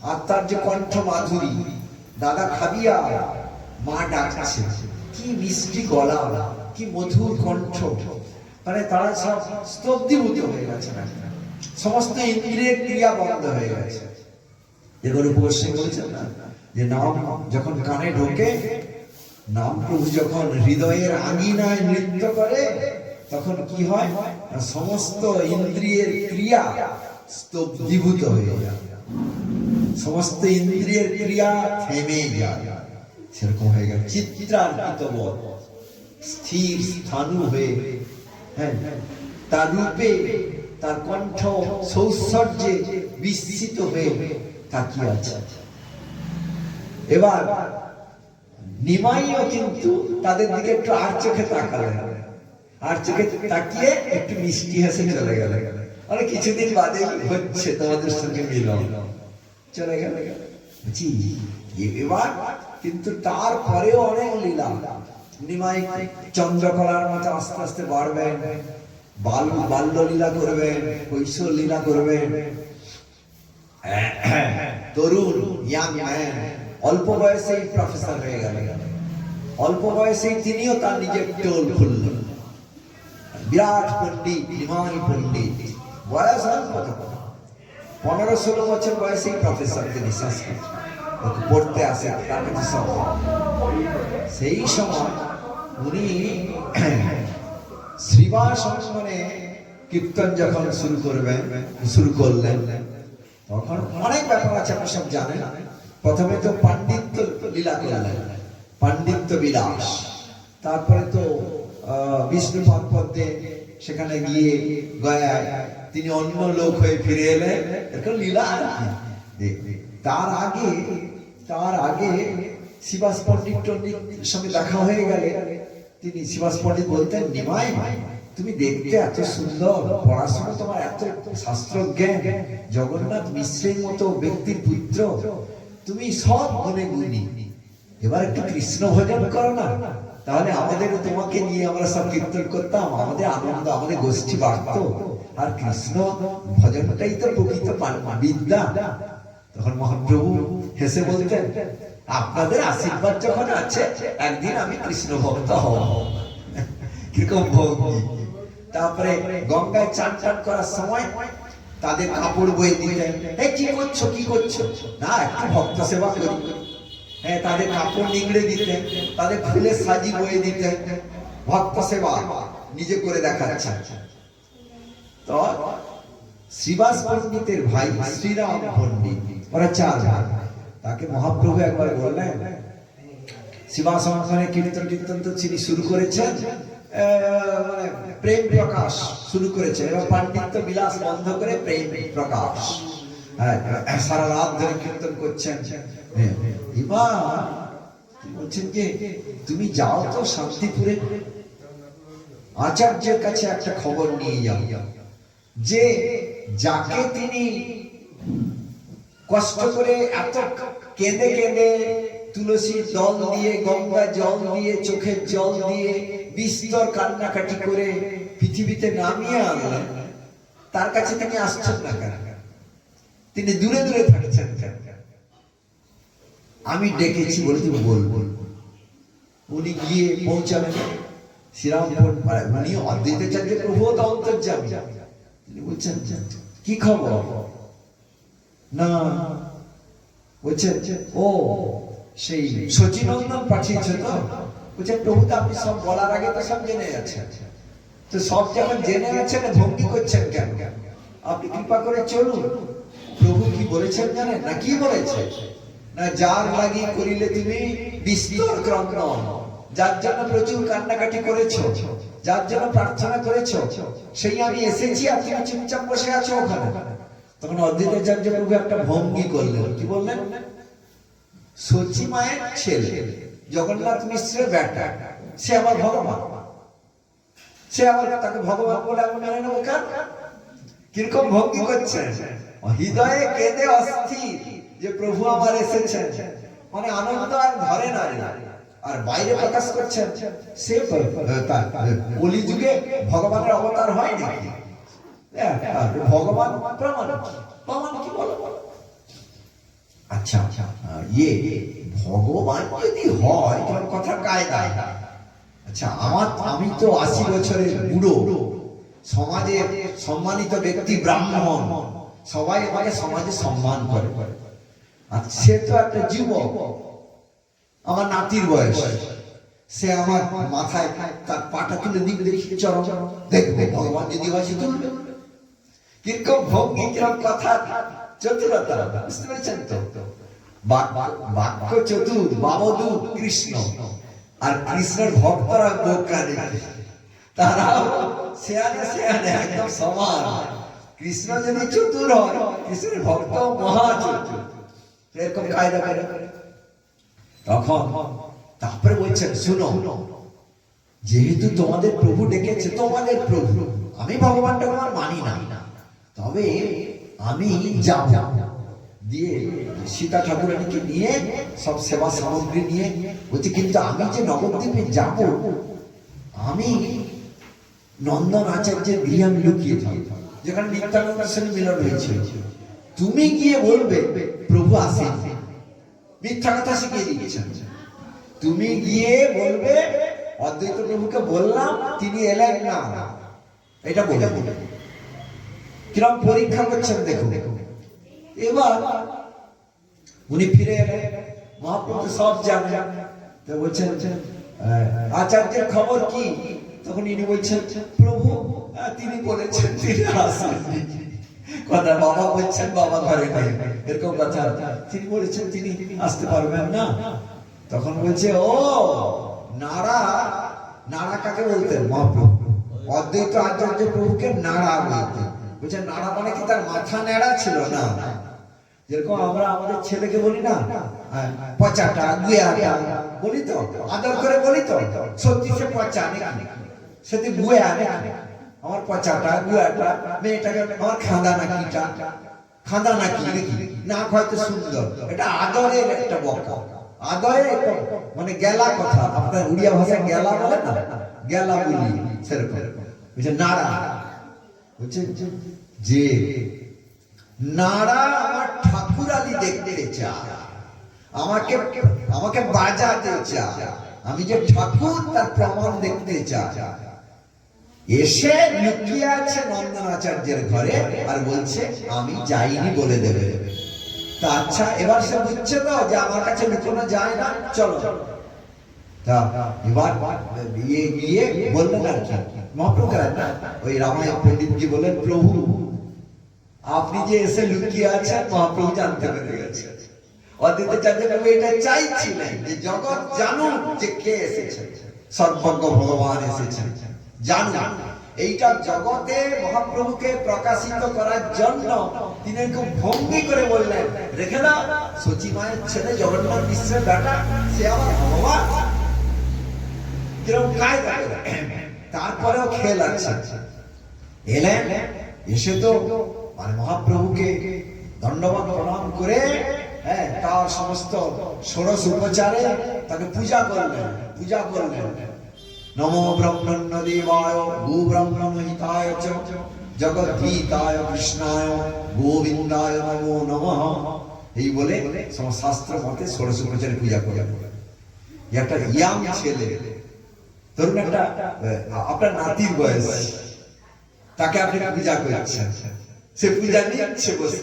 আর তার যে কণ্ঠ মাধুরী, দাদা খাবিয়া, মা ডাকছে, কি মিষ্টি গলা, কি মধুর কণ্ঠ, মানে তারা সব স্তব্ধীভূত হয়ে গেছে, সমস্ত ইন্দ্রিয়ের ক্রিয়া বন্ধ হয়ে গেছে। এগুলো উপসে বলছেন না যে নাম যখন কানে ঢোকে, নাম প্রভু যখন হৃদয়ের আঙিনায় নৃত্য করে, তখন কি হয়? সমস্ত ইন্দ্রিয়ের ক্রিয়া স্তব্ধীভূত হয়ে যায়, সমস্ত ইন্দ্রিয়ের ক্রিয়া থেমে যায়, সেরকম হয়ে গেল চিত্রার্পিত বল, স্থির স্থাণু হয়ে, হ্যাঁ, তার রূপে তার কণ্ঠ সৌন্দর্যে বিস্মিত হয়ে তাকিয়ে আছে। এবার নিমাইও কিন্তু তাদের দিকে একটু আর চোখে তাকালেন, আর চোখে তাকিয়ে একটু মিষ্টি হেসে চলে গেল, মানে কিছুদিন বাদে হচ্ছে তোমাদের সঙ্গে মিলন, চলে গেল। এবার কিন্তু তারপরেও অনেক লীলা, নিমাই চন্দ্রকলার মতো আস্তে আস্তে বাড়বেন, বাল্য লীলা করবেন, কৈশোর লীলা করবেন, তরুণ ইয়াং ম্যান, অল্প বয়সেই প্রফেসর হয়ে গেল, অল্প বয়সেই তিনিও তার নিজের টোল খুললেন, বিরাট পণ্ডিত, নিমাই পণ্ডিত, বয়স হয় কত, 15-16 বছর বয়সেই প্রফেসর তিনি, সংস্কৃত পড়তে আসে তার কাছে সব। সেই সময় উনি শ্রীবাস অঙ্গনে কীর্তন যখন শুরু করলেন, তখন অনেক ব্যাপার আছে, আপনি সব জানেন। প্রথমে তো পাণ্ডিত্য লীলা করলেন, পাণ্ডিত্য বিলাস, তারপরে তো বিষ্ণু পদে সেখানে গিয়ে গয়ায় তিনি অন্য লোক হয়ে ফিরে এলেন, এরকম লীলা। তার আগে শিবাস পণ্ডিতের সঙ্গে দেখা হয়ে গেলে তিনি শিবাস পণ্ডিত বলতেন, নিমাই তুমি দেখতে এত সুন্দর, পড়াশোনা তোমার এত শাস্ত্র জ্ঞান, জগন্নাথ মিশ্রের মতো ব্যক্তির পুত্র, তুমি সব গুণে গুণী, এবার একটু কৃষ্ণ ভজন করো না, তাহলে আমাদের তোমাকে নিয়ে আমরা সব কীর্তন করতাম, আমাদের আনন্দ, আমাদের গোষ্ঠী বাড়তো, আর কৃষ্ণ ভজনটাই তো প্রকৃত বিদ্যা। তখন মহাপ্রভু হেসে বলতেন, আপনাদের আশীর্বাদ যখন আছে, একদিন আমি কৃষ্ণ ভক্ত হব। কিরকম ভক্তি! তারপরে গঙ্গায় চান করার সময় তাদের কাপড় বয়ে দিতেন, এই কি করছো, না একটু ভক্ত সেবা করি, হ্যাঁ, তাদের কাপড় নিংড়ে দিতেন, তাদের ফুলের সাজি বয়ে দিতেন, ভক্ত সেবা নিজে করে দেখাচ্ছেন। তো শ্রীবাস পণ্ডিতের ভাই শ্রীরাম পণ্ডিত, ওরা চার ভাই। তাকে মহাপ্রভু একবার বললেন, শ্রীবাস অনুষ্ঠানে কীর্তন কীর্তন তো তিনি শুরু করেছেন, মানে প্রেম প্রকাশ শুরু করেছে, এবার পাণ্ডিত্য বিলাস বন্ধ করে প্রেম প্রকাশ, সারা রাত ধরে কীর্তন করছেন। এবার বলছেন যে তুমি যাও তো শান্তিপুরে, আচার্যের কাছে একটা খবর নিয়ে যাও যে যাকে তিনি কষ্ট করে এত কেঁদে কেঁদে তুলসীর জল দিয়ে, গঙ্গা জল দিয়ে, চোখের জল দিয়ে বিস্তর কান্নাকাটি করে পৃথিবীতে নামিয়ে আনলেন, তার কাছে তিনি আসছেন না কেন? তিনি দূরে দূরে থাকছেন কেন? আমি ডেকেছি বলে তুমি বলবো। উনি গিয়ে পৌঁছালেন শ্রীরামপুর, উনি অদ্বৈতাচার্য প্রভু তো অন্তর্যামী। তিনি বলছেন কি খবর? না, বলছেন ও সেই সচিনন্দন পাঠিয়েছে তো। বলছেন প্রভু তো আপনি সব বলার আগে তো সব জেনে যাচ্ছেন, তো সব যখন জেনে আছেন ভঙ্গি করছেন কেন? আপনি কৃপা করে চলুন। প্রভু কি বলেছেন জানেন না? কি বলেছে না, যার লাগি করিলে তুমি বিস্তর ক্রন্দন, যার জন্য প্রচুর কান্নাকাটি করেছো, যার জন্য প্রার্থনা করেছো, সেই আমি এসেছি আর তুমি চুপচাপ বসে আছো ওখানে। তখন অদ্বৈতাচার্য প্রভু একটা ভঙ্গি করলেন, কি বললেন? সচি মায়ের ছেলে, জগন্নাথ মিশ্রের বেটা, সে আবার ভগবান, সে আবার তাকে ভগবান বলে আমি মেনে নেবো কেন? কিরকম ভঙ্গি করছে, হৃদয়ে কেঁদে অস্থির যে প্রভু আমার এসেছেন, মানে আনন্দ আর ধরে না, আর বাইরে প্রকাশ করছেন সে কলিযুগে ভগবানের অবতার হয় নাকি? ভগবান প্রমাণ, প্রমাণ কি বলো? আচ্ছা ভগবান যদি হয় তোমার কথা কায়দা। আচ্ছা আমি তো 80 বছরের বুড়ো, সমাজের সম্মানিত ব্যক্তি, ব্রাহ্মণ, সবাই আমাকে সমাজে সম্মান করে, আর সে তো একটা যুবক, আমার নাতির বয়স, সে আমার মাথায় তার পাটা তুলে দিবে, দেখি চরম দেখবে ভগবান যদি হয় সে তুলবে। কিরকম ভঙ্গি, কিরকম কথা, চতুরতা, বুঝতে পেরেছেন তো? বাক্য চতুর, বাবদু কৃষ্ণ, আর কৃষ্ণের ভক্তরা বোকা নেই, তারা শেয়ানে শেয়ানে একদম সমান। কৃষ্ণ যদি চতুর হয়, কৃষ্ণের ভক্ত মহা চতুর, এরকম কায়দা করে। তখন তারপরে বলছেন শুনো, যেহেতু তোমাদের প্রভু ডেকেছে, তোমাদের প্রভু, আমি ভগবানটা আমার মানি না, তবে আমি যাব দিয়ে সীতা ঠাকুরানীকে নিয়ে সব সেবা সামগ্রী নিয়ে বলছি, কিন্তু আমি যে নবদ্বীপে যাব, আমি নন্দন আচার্যের গৃহে আমি লুকিয়ে থাকব, যেখানে নিত্যানন্দের সঙ্গে মিলন হয়েছিল। তুমি গিয়ে বলবে প্রভু আসেন, মিথ্যা কথা শিখিয়ে দিয়েছেন। তুমি গিয়ে বলবে অদ্বৈত প্রভুকে বললাম, তিনি এলেন না, এটা বলে বলে কিরকম পরীক্ষা করছেন দেখো। এবার উনি ফিরে এলেন, মহাপ্রভু সব জানেন, তো বলছেন আচার্যের খবর কি? তখন ইনি বলছেন প্রভু তিনি বলেছেন তিনি আসেননি। কথা বাবা বলছেন বাবা ঘরে নেই, এরকম কথা। তিনি বলেছেন তিনি আসতে পারবেন না। তখন বলছে ও নাড়া, নাড়া কাকে বলতেন? মহাপ্রভু অদ্বৈত আচার্য প্রভুকে নাড়া বলতেন। বলছে নাড়া মানে কি তার মাথা নেড়া ছিল না? যেরকম আমরা আমাদের ছেলেকে বলি না পচাটা, গুয়াটা বলি তো, আদর করে বলি তো, সত্যি সে পচা নাকি, সেটি গুয়া নাকি, আমার পচাটা, গুয়াটা, মেয়েটাকে আমার খাঁদা নাকিটা, খাঁদা নাকি নাকি, নাক হয়তো সুন্দর, এটা আদরের একটা বকা, আদরের মানে গেলা কথা, আপনার উড়িয়া ভাষায় গেলা বলে না, গেলা বলি সেরকম। বলছে নাড়া, বলছে যে নাড়া আমার ঠাকুরালি দেখতে চায়, আমাকে আমাকে বাজাতে চায়, আমি যে ঠাকুর তার প্রমাণ দেখতে চায়। এসে লুকিয়ে আছে নন্দন আচার্যের ঘরে আর বলছে আমি যাইনি বলে দেবে। তা আচ্ছা, এবার সে বুঝছে তো যে আমার কাছে লুকোনো যায় না, চলো। তা এবার গিয়ে বললেন আর কি, মহাপ্রভু না ওই রামায়ণ পণ্ডিতজি বললেন, প্রভু আপনি যে এসে লুকিয়ে আছেন মহাপ্রভু জানতে পেরে গেছে। অদ্বৈতাচার্য প্রভু এটা চাইছিলেন যে জগৎ জানুন যে কে এসেছেন, সর্বজ্ঞ ভগবান এসেছেন, জানুন। এইটা জগতে মহাপ্রভুকে প্রকাশিত করার জন্য তিনি খুব ভঙ্গি করে বললেন, রেখে দাও, সচি মায়ের ছেলে জগন্নাথ মিশ্রের বেটা, সে আমার ভগবান। কিরকম কায়দা, তারপরেও খেল আছে। এলেন, এসে তো মানে মহাপ্রভুকে দণ্ডবত প্রণাম করে, হ্যাঁ, তার সমস্ত ষোড়শ উপচারে তাকে পূজা করলেন। নমো ব্রহ্মণ্য দেবায় গো ব্রহ্মণ হিতায় চ জগদ্গীতায় কৃষ্ণায় গোবিন্দায় নমো নমঃ, এই বলে সমস্ত শাস্ত্র মতে ষোড়শ উপচারে পূজা করলেন। একটা ইয়াং ছেলে, ধরুন একটা আপনার নাতির বয়স, তাকে আপনি পূজা করছেন, সে পূজা নিচ্ছে বসে।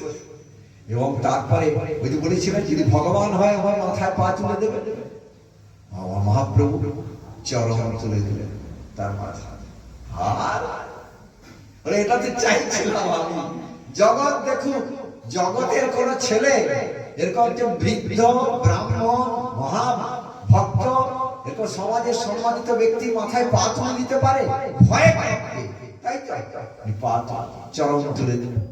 এবং তারপরে ওই যে বলেছিলেন যদি ভগবান হয় আমার মাথায় পা তুলে দেবে, আমার মহাপ্রভু চরণ তুলে দিলেন তার মাথা। আর এটা তো চাইছিলাম আমি, জগৎ দেখুক, জগতের কোন ছেলে এরকম যে বৃদ্ধ ব্রাহ্মণ মহাভক্ত, এরকম সমাজের সম্মানিত ব্যক্তি মাথায় পা তুলে দিতে পারে, ভয়ে পাবে, তাই তো চরণ তুলে দিলেন।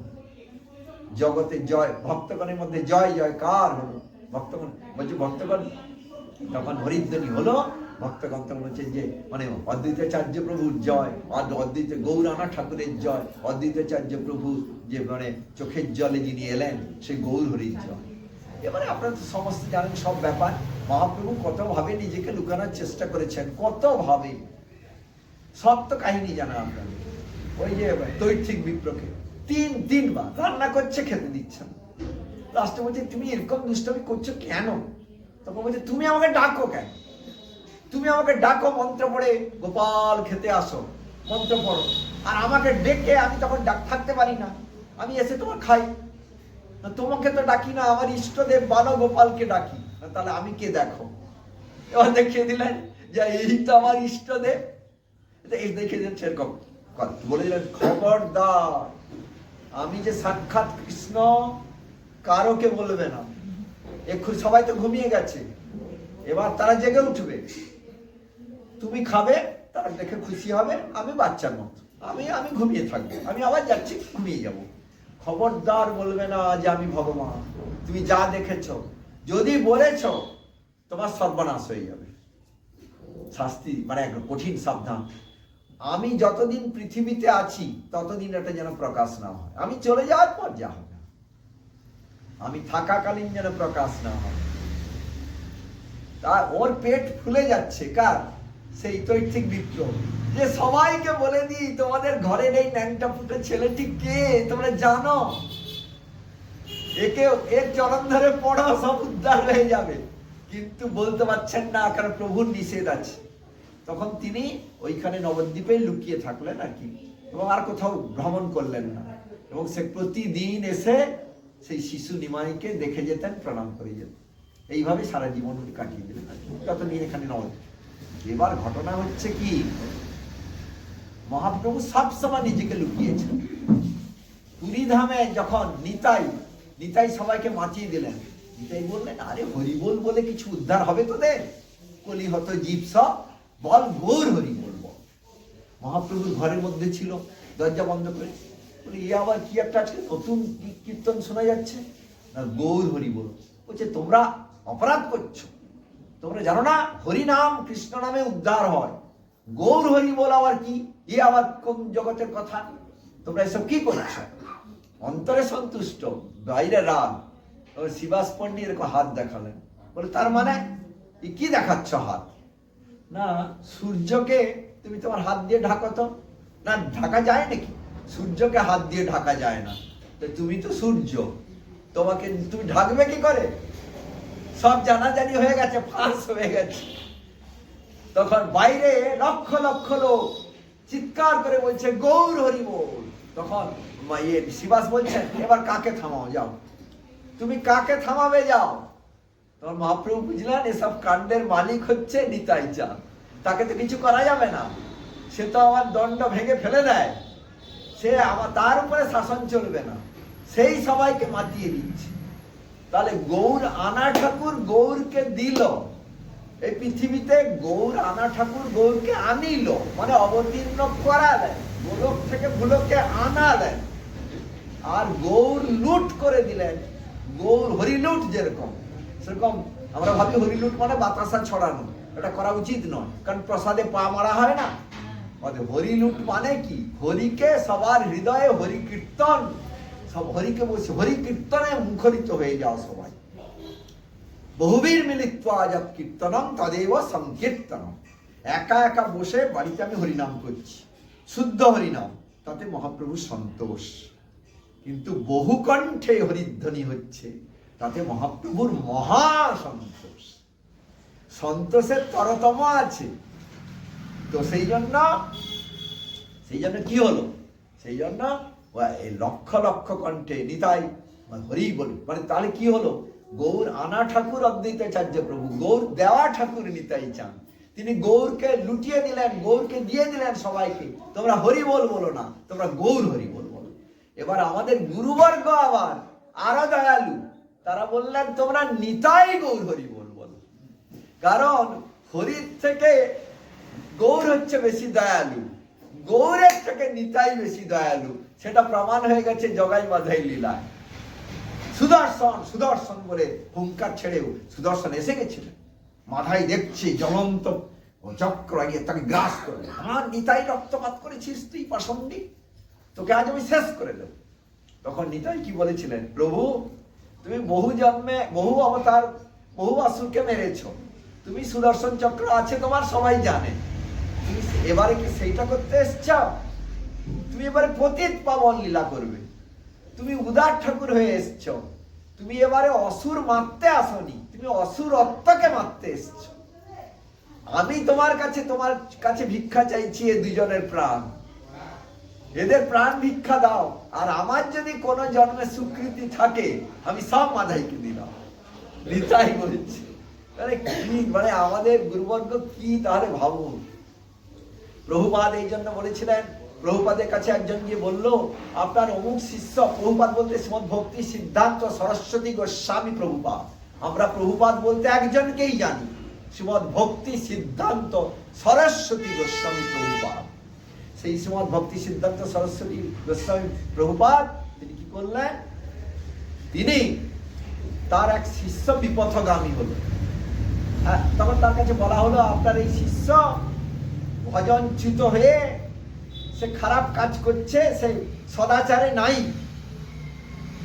জগতের জয়, ভক্তগণের মধ্যে জয় জয় কার হলো, ভক্তগণ বলছে, ভক্তগণ তখন হরিধ্বনি হলো, ভক্তগণ তখন বলছে যে মানে অদ্বৈতাচার্য প্রভুর জয়, অদ্বৈত গৌরানা ঠাকুরের জয়, অদ্বৈতাচার্য প্রভু যে মানে চোখের জলে যিনি এলেন সেই গৌর হরির জয়। এবারে আপনারা তো সমস্ত জানেন সব ব্যাপার। মহাপ্রভু কত ভাবে নিজেকে লুকানোর চেষ্টা করেছেন, কত ভাবে, সব তো কাহিনী জানা আপনাদের। ওই যে তৈর্থিক বিপ্রকে 3 বার রান্না করছে, খেতে দিচ্ছেন, লাস্টে বলছে তুমি এরকম দুষ্টমি করছো কেন? তখন বলছে তুমি আমাকে ডাকো কেন, তুমি আমাকে ডাকো মন্ত্র পড়ে, গোপাল খেতে আসো, মন্ত্র পড়ো, আর আমাকে ডেকে আমি তখন থাকতে পারি না, আমি এসে তোমার খাই না, তোমাকে তো ডাকি না, আমার ইষ্টদেব বানো গোপালকে ডাকি, তাহলে আমি কে দেখো। এবার দেখিয়ে দিলেন যে এই তো আমার ইষ্টদেব, এই দেখিয়ে দিলেন সেরকম বলে দিলেন, খবরদার আমি যে সাক্ষাৎ কৃষ্ণ কারোকে বলবে না। এখন সবাই তো ঘুমিয়ে গেছে, এবার তারা জেগে উঠবে, তুমি খাবে, তারা দেখে খুশি হবে, আমি বাচ্চার মতো আমি ঘুমিয়ে থাকবো, আমি আবার যাচ্ছি, ঘুমিয়ে যাব। খবরদার বলবে না যে আমি ভগবান, তুমি যা দেখেছো, যদি বলেছ তোমার সর্বনাশ হয়ে যাবে, শাস্তি মানে একটা কঠিন সাবধান। আমি যতদিন পৃথিবীতে আছি ততদিন এটা যেন প্রকাশ না হয়, আমি চলে যাওয়ার পর যা হবে, আমি থাকাকালীন যেন প্রকাশ না হয়। তা ওর পেট ফুলে যাচ্ছে, কার? সেই তৈর্থিক বিপ্র, যে সবাইকে বলে দিই তোমাদের ঘরের এই ন্যাংটা ফুটে ছেলেটি কে তোমরা জানো, একে এর চরণ ধরে পড়ো, সব উদ্ধার হয়ে যাবে, কিন্তু বলতে পারছেন না কারণ প্রভুর নিষেধ আছে। তখন তিনি ওইখানে নবদ্বীপে লুকিয়ে থাকলেন আর কি, এবং আর কোথাও ভ্রমণ করলেন না, এবং সে প্রতিদিন এসে সেই শিশু নিমাইকে দেখে যেতেন, প্রণাম করে যেতেন, এইভাবে সারা জীবন কাটিয়ে দিলেন যতদিন এখানে নবদ্বীপ। এবার ঘটনা হচ্ছে কি, মহাপ্রভু সবসময় নিজেকে লুকিয়েছেন। পুরীধামে যখন নিতাই সবাইকে বাঁচিয়ে দিলেন, নিতাই বললেন, আরে হরিবোল বলে কিছু উদ্ধার হবে তোদের, কলিহত জীব সব বল গৌর হরি বলব। মহাপ্রভুর ঘরের মধ্যে ছিল, দরজা বন্ধ করে বলে, এ আবার কি একটা আজকে নতুন কীর্তন শোনা যাচ্ছে, না গৌর হরি বল। বলছে তোমরা অপরাধ করছো, তোমরা জানো না হরি নাম কৃষ্ণ নামে উদ্ধার হয়, গৌর হরি বল আবার কি, এ আবার কোন জগতের কথা, তোমরা এসব কি করছো? অন্তরে সন্তুষ্ট, বাইরে রাগ। শিবাস পণ্ডিত এরকম হাত দেখালেন, বলে তার মানে কি দেখাচ্ছ হাত? না সূর্যকে তুমি তোমার হাত দিয়ে ঢাকো তো, না ঢাকা যায় নাকি, সূর্যকে হাত দিয়ে ঢাকা যায় না, তুমি তো সূর্য, তোমাকে তুমি ঢাকবে কি করে? সব জানাজানি হয়ে গেছে, ফাঁস হয়ে গেছে। তখন বাইরে লক্ষ লক্ষ লোক চিৎকার করে বলছে গৌর হরি বল। তখন শিবাস বলছেন, এবার কাকে থামাও, যাও তুমি কাকে থামাবে যাও? তখন মহাপ্রভু বুঝলেন এসব কাণ্ডের মালিক হচ্ছে নিতাই চাঁদ, তাকে তো কিছু করা যাবে না, সে তো আমার দণ্ড ভেঙে ফেলে দেয়, সে আমার তার উপরে শাসন চলবে না, সেই সবাইকে মাতিয়ে দিচ্ছে। তাহলে গৌর আনা ঠাকুর গৌরকে দিল এই পৃথিবীতে, গৌর আনা ঠাকুর গৌরকে আনিল, মানে অবতীর্ণ করা দেয়, গোলক থেকে ভুলকে আনা দেয়। আর গৌর লুট করে দিলেন, গৌর হরিলুট যেরকম, সেরকম আমরা ভাবি হরিলুট মানে বাতাসা ছড়ানো, এটা করা উচিত নয়, কারণ প্রসাদে পা মারা হয় না। হরিলুট মানে কি? হরিকে সবার হৃদয়ে হরি কীর্তন, সব হরিকে বসে হরি কীর্তনে মুখরিত হয়ে যাও সবাই। বহুবীর মিলিত্বা যৎ কীর্তনম তদেব সংকীর্তনম। একা একা বসে বাড়িতে আমি হরিনাম করছি, শুদ্ধ হরিনাম, তাতে মহাপ্রভু সন্তোষ। কিন্তু বহু কণ্ঠে হরিধ্বনি হচ্ছে, তাতে মহাপ্রভুর মহা সন্তোষ, সন্তোষের তরতম আছে। তো সেই জন্য কি হলো? সেই জন্য এই লক্ষ লক্ষ কণ্ঠে নিতাই হরি বল, মানে তাহলে কি হলো? গৌর আনা ঠাকুর অদ্বৈতাচার্য প্রভু, গৌর দেওয়া ঠাকুর নিতাই চান। তিনি গৌরকে লুটিয়ে দিলেন, গৌরকে দিয়ে দিলেন সবাইকে, তোমরা হরি বল বলো না, তোমরা গৌর হরি বল বলো। এবার আমাদের গুরুবর্গ আবার আরো দয়ালু, তারা বললেন তোমরা নিতাই গৌর হরি বল বলো, কারণ হরির থেকে গৌর হচ্ছে বেশি দয়ালু, গৌরের থেকে নিতাই বেশি দয়ালু। সেটা প্রমাণ হয়ে গেছে জগাই বাধাই লীলায়। সুদর্শন বলে হুঙ্কার ছেড়েও সুদর্শন এসে গেছিলেন, মাথায় দেখছে জ্বলন্ত চক্র গিয়ে তাকে গ্রাস করে, আমার নিতাই রক্তপাত করেছিস তুই পাষণ্ডী, তোকে আজ আমি শেষ করে দেব। তখন নিতাই কি বলেছিলেন? প্রভু, তুমি বহু জন্মে বহু অবতার বহু আসুরকে মেরেছ, তুমি সুদর্শন চক্র আছে তোমার সবাই জানে, তুমি এবারে কি সেইটা করতে এসছ? তুমি এবারে পতিত পাবন লীলা করবে, তুমি উদার ঠাকুর হয়ে এসছ, তুমি এবারে অসুর মারতে আসনি, তুমি অসুরত্বকে মারতে এসছ। আমি তোমার কাছে ভিক্ষা চাইছি এ দুজনের প্রাণ, এদের প্রাণ ভিক্ষা দাও, আর আমার যদি কোনো জন্মে স্বীকৃতি থাকে আমি সব মাধাইকে দিলাম। নিতাই বলছে, মানে আমাদের গুরুবর্গ কি তাহলে ভাবুন। প্রভুপাদ এই জন্য বলেছিলেন, প্রভুপাদের কাছে একজন গিয়ে বলল, আপনার অমুক শিষ্য, প্রভুপাদ বলতে শ্রীমদ ভক্তি সিদ্ধান্ত সরস্বতী গোস্বামী প্রভুপাদ, আমরা প্রভুপাদ বলতে একজনকেই জানি, শ্রীমদ ভক্তি সিদ্ধান্ত সরস্বতী গোস্বামী প্রভুপাদ। সেই শ্রীমদ ভক্তি সিদ্ধান্ত সরস্বতী গোস্বামী প্রভুপাদ তিনি কি করলেন? তিনি তার এক শিষ্য বিপথগামী হলো, তখন তার কাছে বলা হলো, আপনার এই শিষ্য ভজনচ্যুত হয়ে সে খারাপ কাজ করছে, সে সদাচারে নাই।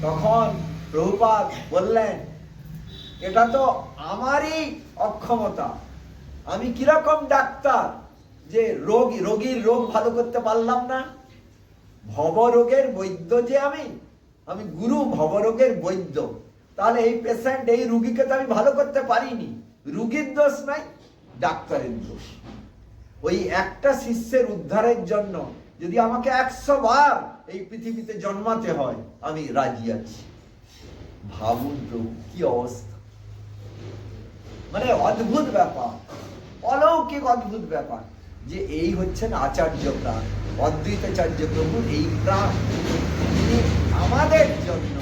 তখন প্রভুপাদ বললেন, এটা তো আমারই অক্ষমতা, আমি কিরকম ডাক্তার যে রোগীর রোগ ভালো করতে পারলাম না? ভবরোগের বৈদ্য যে আমি গুরু ভবরোগের বৈদ্য, তাহলে এই পেশেন্ট এই রুগীকে তো আমি ভালো করতে পারিনি, রুগীর দোষ নাই, ডাক্তারের দোষ। ওই একটা শিষ্যের উদ্ধারের জন্য যদি আমাকে 100 বার এই পৃথিবীতে জন্মাতে হয় আমি রাজি আছি। ভাবুন প্রভু কি অবস্থা, মানে অদ্ভুত ব্যাপার, অলৌকিক অদ্ভুত ব্যাপার, যে এই হচ্ছেন আচার্য প্রাণ, অদ্বৈতাচার্য প্রভু এই প্রাণ, তিনি আমাদের জন্য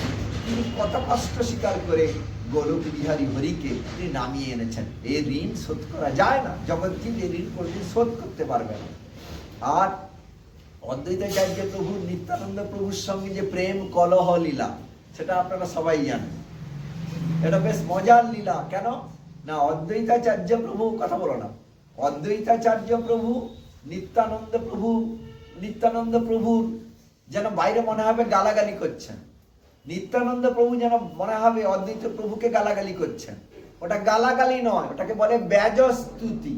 তিনি কত কষ্ট স্বীকার করে গোলক বিহারী হরিকে তিনি নামিয়ে এনেছেন। এই ঋণ শোধ করা যায় না, জগৎজীব এই ঋণ কোনদিন শোধ করতে পারবে না। আর অদ্বৈতাচার্য প্রভু নিত্যানন্দ প্রভুর সঙ্গে যে প্রেম কলহ লীলা, সেটা আপনারা সবাই জানেন, এটা বেশ মজার লীলা। কেন না, অদ্বৈতাচার্য প্রভু, কথা বলো না, অদ্বৈতাচার্য প্রভু নিত্যানন্দ প্রভুর যেন বাইরে মনে হবে গালাগালি করছেন, নিত্যানন্দ প্রভু যেন মনে হবে অদ্বৈত প্রভুকে গালাগালি করছেন। ওটা গালাগালি নয়, ওটাকে বলে ব্যাজস্তুতি।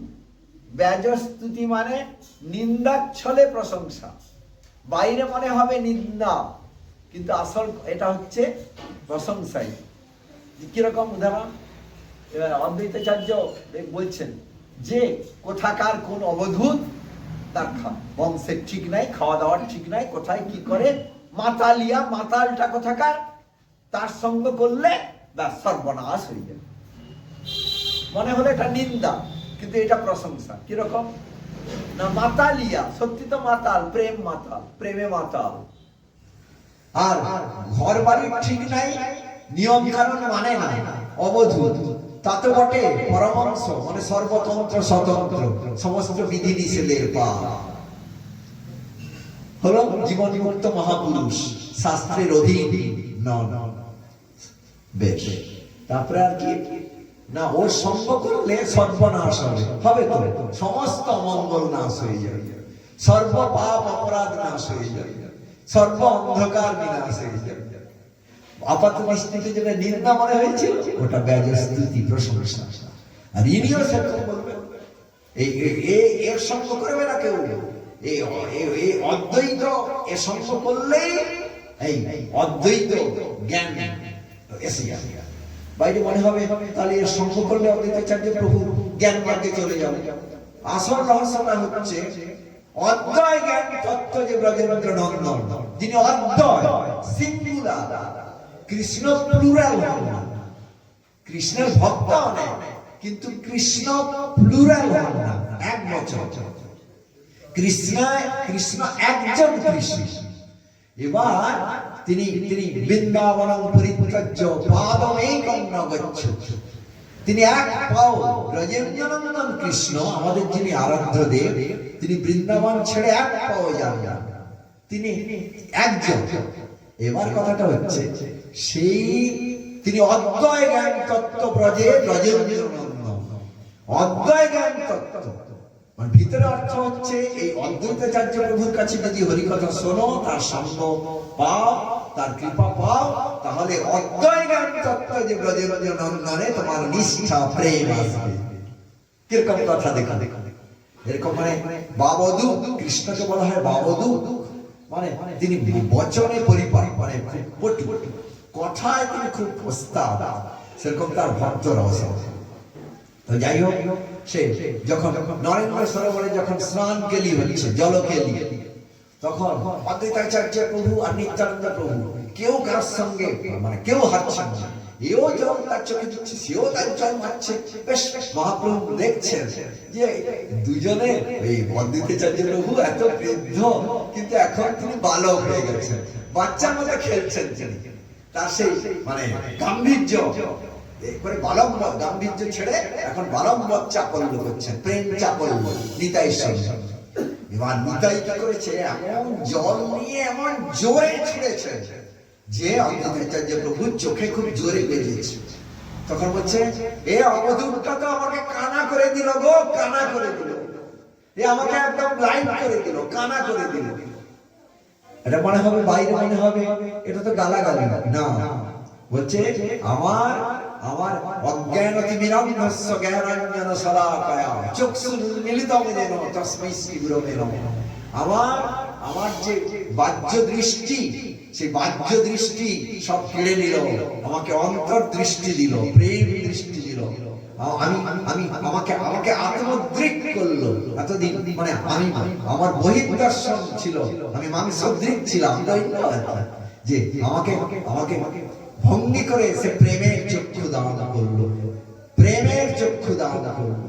ব্যাজস্তুতি মানে নিন্দাচ্ছলে প্রশংসা, বাইরে মনে হবে নিন্দা, কিন্তু আসল এটা হচ্ছে প্রশংসাই। কিরকম উদাহরণ, অদ্বৈতাচার্য বলছেন যে কোথাকার কোন অবধূত, তার বংশের ঠিক নাই, খাওয়া দাওয়ার ঠিক নাই, কোথায় কি করে, মাতালিয়া, মাতালটা কোথাকার, তার সঙ্গ করলে বা সর্বনাশ হয়ে যাবে। মনে হলে এটা নিন্দা, কিন্তু এটা প্রশংসা। কিরকম না, মাতালিয়া, সত্যি তো মাতাল, প্রেম মাতাল, প্রেমে মাতাল। আর ঘর বাড়ির ঠিক নাই, নিয়ম কানুন মানে না, অবধূ তাতে বটে পরমাংশ, মানে সর্বতন্ত্র স্বতন্ত্র, সমস্ত বিধি নিষেধের পা হলো জীবনমুক্ত মহাপুরুষ, শাস্ত্রের অধীন নন। বেশ, তারপরে আর কি না, ওর সঙ্গ করলে সর্বনাশ হবে তো, সমস্ত অমঙ্গল নাশ হয়ে যাবে, সর্ব পাপ অপরাধ নাশ হয়ে যাবে, সর্ব অন্ধকার বিনাশ হয়ে যাবে। আপাত দৃষ্টিতে যেটা নিন্দা মনে হয়েছে ওটা ব্যাজ স্তুতি প্রশংসা। আর ইনিও সেরকম বলবেন, এর সঙ্গ করবে না কেউ, এই অদ্বৈত এর সঙ্গ করলেই এই অদ্বৈত জ্ঞান এসে যাবে। বাইরে মনে হবে তাহলে এর সঙ্গ করলে অদ্বৈতাচার্য প্রভু জ্ঞান মার্গে চলে যাবে। আসল রহস্যটা হচ্ছে অদ্বয় জ্ঞান তত্ত্ব যে ব্রজেন্দ্র নন্দন, যিনি অদ্বয় সিঙ্গুলার, কৃষ্ণ প্লুরাল হন না, কৃষ্ণের ভক্ত অনেক কিন্তু কৃষ্ণ প্লুরাল হন না, এক বচন। কৃষ্ণ একজন কৃষ্ণ। এবার তিনি বৃন্দাবনম পরিত্যাজ্য পাদমেকং ন গচ্ছতি, তিনি এক পাও ব্রজেন্দ্রনন্দন কৃষ্ণ, আমাদের যিনি আরাধ্য দেব, তিনি বৃন্দাবন ছেড়ে এক পাও যান না, তিনি একজন। এবার কথাটা হচ্ছে সেই তিনি অদ্বয় জ্ঞান তত্ত্ব ব্রজে ব্রজেন্দ্রনন্দন, অদ্বয় জ্ঞান তত্ত্ব মানে ভিতরে অর্থ হচ্ছে এই অদ্বৈতাচার্য প্রভুর কাছে যদি হরিকথা শোনো, তার সঙ্গ পাও, তার কৃপা পাও, তাহলে অদ্বয় জ্ঞান তত্ত্ব যে ব্রজেন্দ্র নন্দনে তোমার নিষ্ঠা প্রেম আসবে। কিরকম কথা দেখা এরকম, মানে বাবদূ, কৃষ্ণকে বলা হয় বাবদূ, মানে তিনি বচনে পরিপাক, মানে কথায় তিনি খুব ওস্তাদ, সেরকম তার ভক্তরা অবস্থা। তো যাই হোক, সে যখন নরেন্দ্র সরোবরে যখন স্নান কেলি হচ্ছে, জলকেলি, তখন অদ্বৈতাচার্য প্রভু আর নিত্যানন্দ প্রভু কেউ কারোর সঙ্গে মানে কেউ হারছেন না, এও যখন তার চোখে দিচ্ছে, সেও তার জল মারছে। বেশ, মহাপ্রভু দেখছেন যে দুজনে এই অদ্বৈতাচার্য প্রভু এত বৃদ্ধ, কিন্তু এখন তিনি বালক হয়ে গেছেন, বাচ্চার মতো খেলছেন তিনি। তার সেই মানে গাম্ভীর্য করে বালম্ব গাম্ভীর্য ছেড়ে এখন বালম্ব চাপল্য করছেন, প্রেম চাপল্য নিতাই সঙ্গে। এবার নিতাই কি করেছে, এমন জল নিয়ে এমন জোরে ছুঁড়েছে যে অদ্বৈতাচার্য প্রভুর চোখে খুব জোরে বেজেছে। তখন বলছে, এ অবধূতটা তো আমাকে কানা করে দিল গো, কানা করে দিল, এ আমাকে একদম ব্লাইন্ড করে দিল, কানা করে দিল। এটা মনে হবে বাইরে, মনে হবে এটা তো গালাগালি না, বলছে আমার অজ্ঞানতিমিরন্ধস্য জ্ঞানাঞ্জন শলাকায়া চক্ষুর্মিলিতং যেন তস্मै শ্রী গুরবে নমঃ। আমার যে বাহ্য দৃষ্টি, সেই বাহ্য দৃষ্টি সব কেড়ে নিল, আমাকে অন্তর্দৃষ্টি দিল, প্রেম দৃষ্টি দিল, আমাকে আত্মদৃক করলো। এতদিন মানে আমি আমার বহির্দর্শন ছিল, আমি মাংসদৃক ছিলাম, যে আমাকে ভঙ্গি করে সে প্রেমের চক্ষু দান করলো, প্রেমের চক্ষু দান করলো।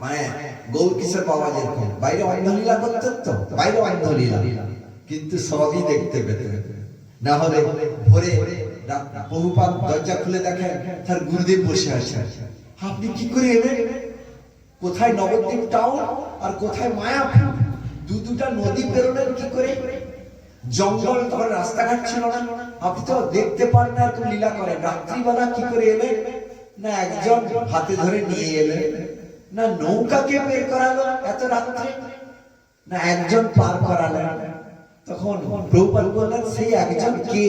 মানে গৌর কিশোর বাবা যেরকম বাইরে অন্ধলীলা করতেন, তো বাইরে অন্ধলীলা কিন্তু সবই দেখতে পেতেন। না হলে ভোরে বহুপাত দরজা খুলে দেখেন তার গুরুদেব বসে আছে, আপনি কি করে এলেন? কোথায় নবদ্বীপ টাউন আর কোথায় মায়াপুর, দুটা নদী পেরোলেন কি করে? জঙ্গল, তখন রাস্তাঘাট ছিল না, আপনি তো দেখতে পান না, এত লীলা করেন। রাত্রিবেলা কি করে এলেন? না একজন হাতে ধরে নিয়ে এলেন, না নৌকাকে বের করালো এত রাত্রে, না একজন পার করালেন। তখন প্রভুপাদ বললেন, সেই একজন কে?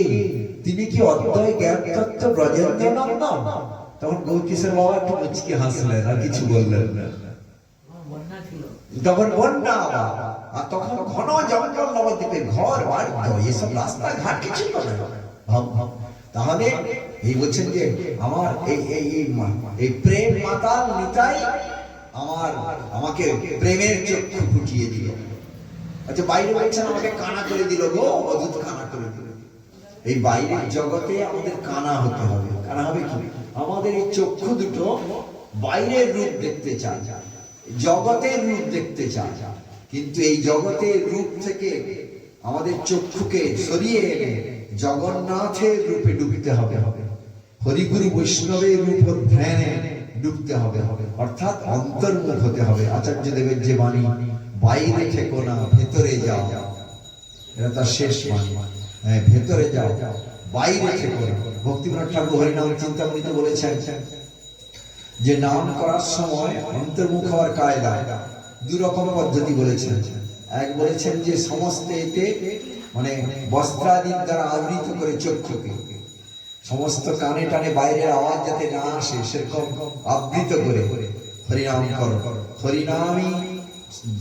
তিনি কি অদ্বয় জ্ঞান তত্ত্ব ব্রজেন্দ্র নন্দন? তখন গৌর কিশোর বাবা একটু মুচকি হাসলেন, আর কিছু বললেন না। তখন বন্যা, আর তখন ঘন জঙ্গল, নবদ্বীপের ঘর বাড়ি, এসব রাস্তাঘাট কিছু না। তাহলে এই বলছেন যে আমার এই প্রেম মাতাল নিতাই আমাকে প্রেমের চক্ষু ফুটিয়ে দিল। আচ্ছা, বাইরে বলছেন আমাকে কানা করে দিল গো, অদ্ভুত কানা করে দিল। এই বাইরের জগতে আমাদের কানা হতে হবে। কানা হবে কি? আমাদের এই চক্ষু দুটো বাইরের রূপ দেখতে চায়, জগতের রূপ দেখতে চায়, কিন্তু এই জগতের রূপ থেকে আমাদের চক্ষুকে সরিয়ে এনে জগন্নাথের রূপে ডুবতে হবে। হরিগুরু বৈষ্ণবের রূপ ধ্যানে ডুবতে হবে, অর্থাৎ অন্তর্মুখ হতে হবে। আচার্য দেবের যে বাণী, বাইরে থেকো না, ভেতরে যাও, এটা তার শেষ বাণী। ভেতরে যাও, বাইরে থেকো না। ভক্তিবিনোদ ঠাকুর হরিনাম চিন্তামণিতে বলেছেন যে নাম করার সময় অন্তর্মুখ হওয়ার কায়দা দু রকম পদ্ধতি বলেছেন। এক বলেছেন যে সমস্ত এতে মানে বস্ত্রাদি দ্বারা আবৃত করে চক্ষুকে, সমস্ত কানে টানে বাইরের আওয়াজ যাতে না আসে সেরকম আবৃত করে হরিনাম করো। হরিনামই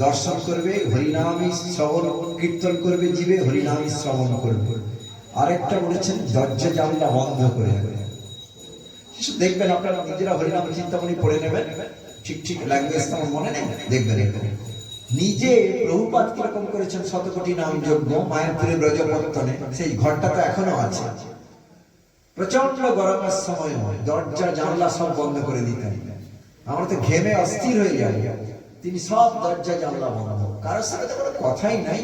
দর্শন করবে, হরিনামই শ্রবণ কীর্তন করবে, জীবে হরিনামই শ্রবণ করবে। আরেকটা বলেছেন দরজা জানলা বন্ধ করে দেখবেন। আপনারা নিজেরা হরিনাম চিন্তামণি পড়ে নেবেন, ঠিক ঠিক ল্যাঙ্গুয়েজ তো আমার মনে নেই, দেখবেন। নিজে প্রভুপাদ কিরকম করেছেন শতকোটি নাম যজ্ঞ মায়াপুরে ব্রজপত্তনে, সেই ঘরটা তো এখনো আছে। প্রচন্ড গরমের সময় দরজা জানলা সব বন্ধ করে দিতেন। আমরা তো ঘেমে অস্থির হয়ে যাই, তিনি সব দরজা জানলা বন্ধ, কারোর সাথে তো কোনো কথাই নাই।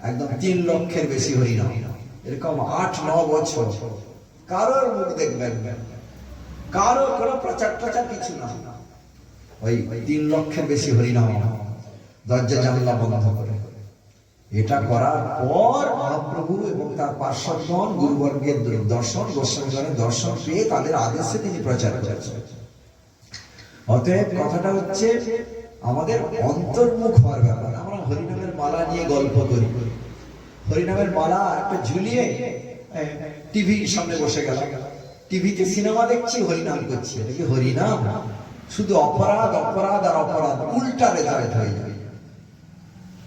একদম 3 লক্ষের বেশি হরিনাম, এরকম 8-9 বছর কারোর মুখ দেখবেন, কারো কোনো প্রচার প্রচার কিছু না। ওই 3 লক্ষের বেশি হরিনাম দরজা জানলা বন্ধ করে। এটা করার পর মহাপ্রভু এবং তার পার্শ্বদগণ গুরুবর্গের দর্শন, গোস্বামীগণের দর্শন পেয়ে তাদের আদেশে তিনি প্রচার করেছেন। অতএব কথাটা হচ্ছে আমাদের অন্তর্মুখ হওয়ার ব্যাপার। আমরা হরিনামের মালা নিয়ে গল্প করি, হরিনামের মালা একটা ঝুলিয়ে টিভির সামনে বসে গেল, টিভিতে সিনেমা দেখছি, হরিনাম করছি। এটা কি হরিনাম? শুধু অপরাধ অপরাধ আর অপরাধ, উল্টা রেজাল্ট হয়ে যায়।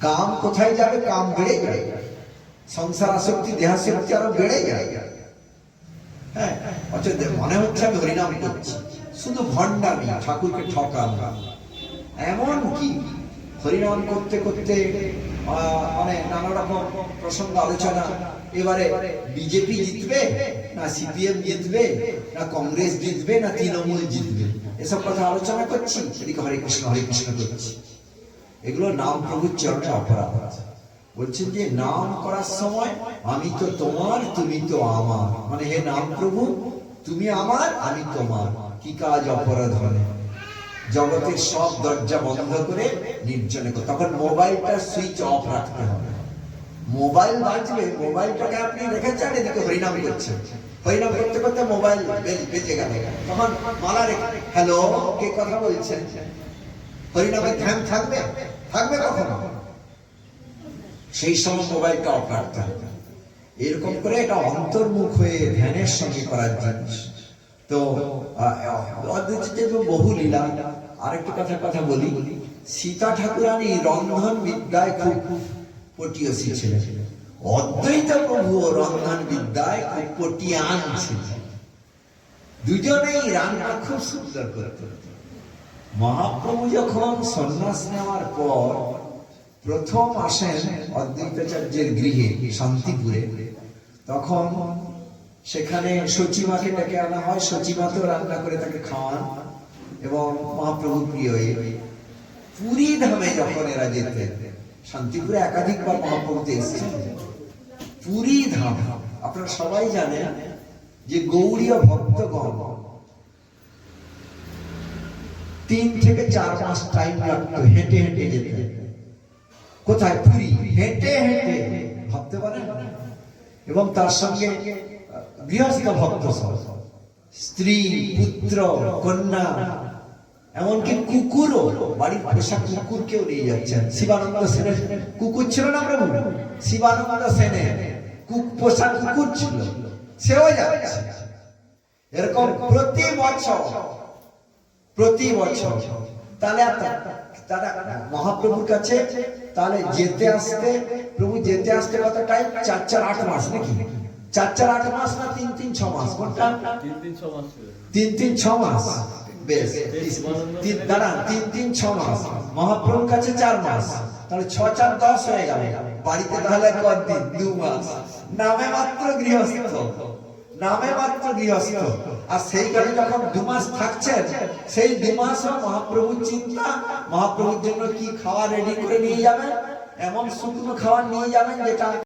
কাম কোথায় যাবে? কাম বেড়ে যায়, সংসার আসক্তি দেহাসক্তি আরো বেড়ে যায়। হ্যাঁ, মনে হচ্ছে আমি হরিনাম করছি, শুধু ভণ্ডামি, ঠাকুরকে ঠকানো। এমন কি হরিনাম করতে করতে মানে নানা রকম প্রসঙ্গ আলোচনা, এবারে বিজেপি জিতবে না সিপিএম জিতবে না কংগ্রেস জিতবে না তৃণমূল জিতবে, এসব কথা আলোচনা করছি, এদিকে হরে কৃষ্ণ করছি। এগুলো নাম প্রভুর চরণে অপরাধ। বলছেন যে নাম করার সময় আমি তো তোমার, তুমি তো আমার, মানে হে নাম প্রভু তুমি আমার, আমি তোমার। কি কাজ অপরাধ হলে জগতের সব দরজা বন্ধ করে নির্জনে, তখন মোবাইলটা সুইচ অফ রাখতে হবে। মোবাইল বাজবে, মোবাইলটাকে আপনি রেখেছেন, এদিকে হরিনাম করছেন, হরিনাম করতে করতে মোবাইল বেজে গেল, তখন মালা রেখে হ্যালো কে কথা বলছেন, হরিনামের ধ্যান থাকবে? থাকবে কখনো? সেই সময় মোবাইলটা অফ রাখতে হবে। এরকম করে এটা অন্তর্মুখ হয়ে ধ্যানের সঙ্গে করার জিনিস। তো বহু লীলা। আরেকটি কথা বলি, সীতা ঠাকুরানী রন্ধন বিদ্যায় খুব পটীয়সী ছিলেন, অদ্বৈত প্রভু রন্ধন বিদ্যায় খুব পটীয়ান ছিলেন। দুজনেই রান্না খুব সুন্দর করতেন। মহাপ্রভু যখন সন্ন্যাস নেওয়ার পর প্রথম আসেন অদ্বৈতাচার্যের গৃহে শান্তিপুরে, তখন সেখানে সচিমাকে ডেকে আনা হয়। সচিমা তো রান্না করে তাকে খাওয়ান এবং মহাপ্রভু প্রিয়। পুরী ধামে যখন এরা যেতেন, শান্তিপুরে একাধিকবার মহাপ্রভুতে এসেছেন। পুরী ধাম আপনারা সবাই জানেন যে গৌড়ীয় ভক্তগণ 3 থেকে 4 মাস টাইম লাগতো হেঁটে হেঁটে যেতে। কোথায়? পুরী। হেঁটে হেঁটে, ভাবতে পারেন। এবং তার সঙ্গে গৃহস্থ ভক্ত সব, স্ত্রী পুত্র কন্যা, এমনকি কুকুরও, বাড়ির পোষা কুকুরকেও নিয়ে যাচ্ছেন। শিবানন্দ সেনের কুকুর ছিল না প্রভু, শিবানন্দ সেনের পোষা কুকুর ছিল, সেও যাচ্ছে। এরকম প্রতি বছর। তাহলে তারা মহাপ্রভুর কাছে তাহলে যেতে আসতে, প্রভু যেতে আসতে কত টাইম? 4-8 মাস নাকি? 4-8 মাস না 3-6 মাস? কোনটা? 3-6 মাস। 3-6 মাস। বেশ, দাঁড়ান, 3-6 মাস। মহাপ্রভুর কাছে 4 মাস, তাহলে 6-4-10 হয়ে গেল। বাড়িতে তাহলে কতদিন? 2 মাস। নামে মাত্র গৃহস্থ, নামে মাত্র গৃহস্থ। আর সেইখানে যখন 2 মাস থাকছেন, সেই 2 মাসও মহাপ্রভুর চিন্তা, মহাপ্রভুর জন্য কি খাওয়া রেডি করে নিয়ে যাবেন, এমন শুকনো খাবার নিয়ে যাবেন যেটা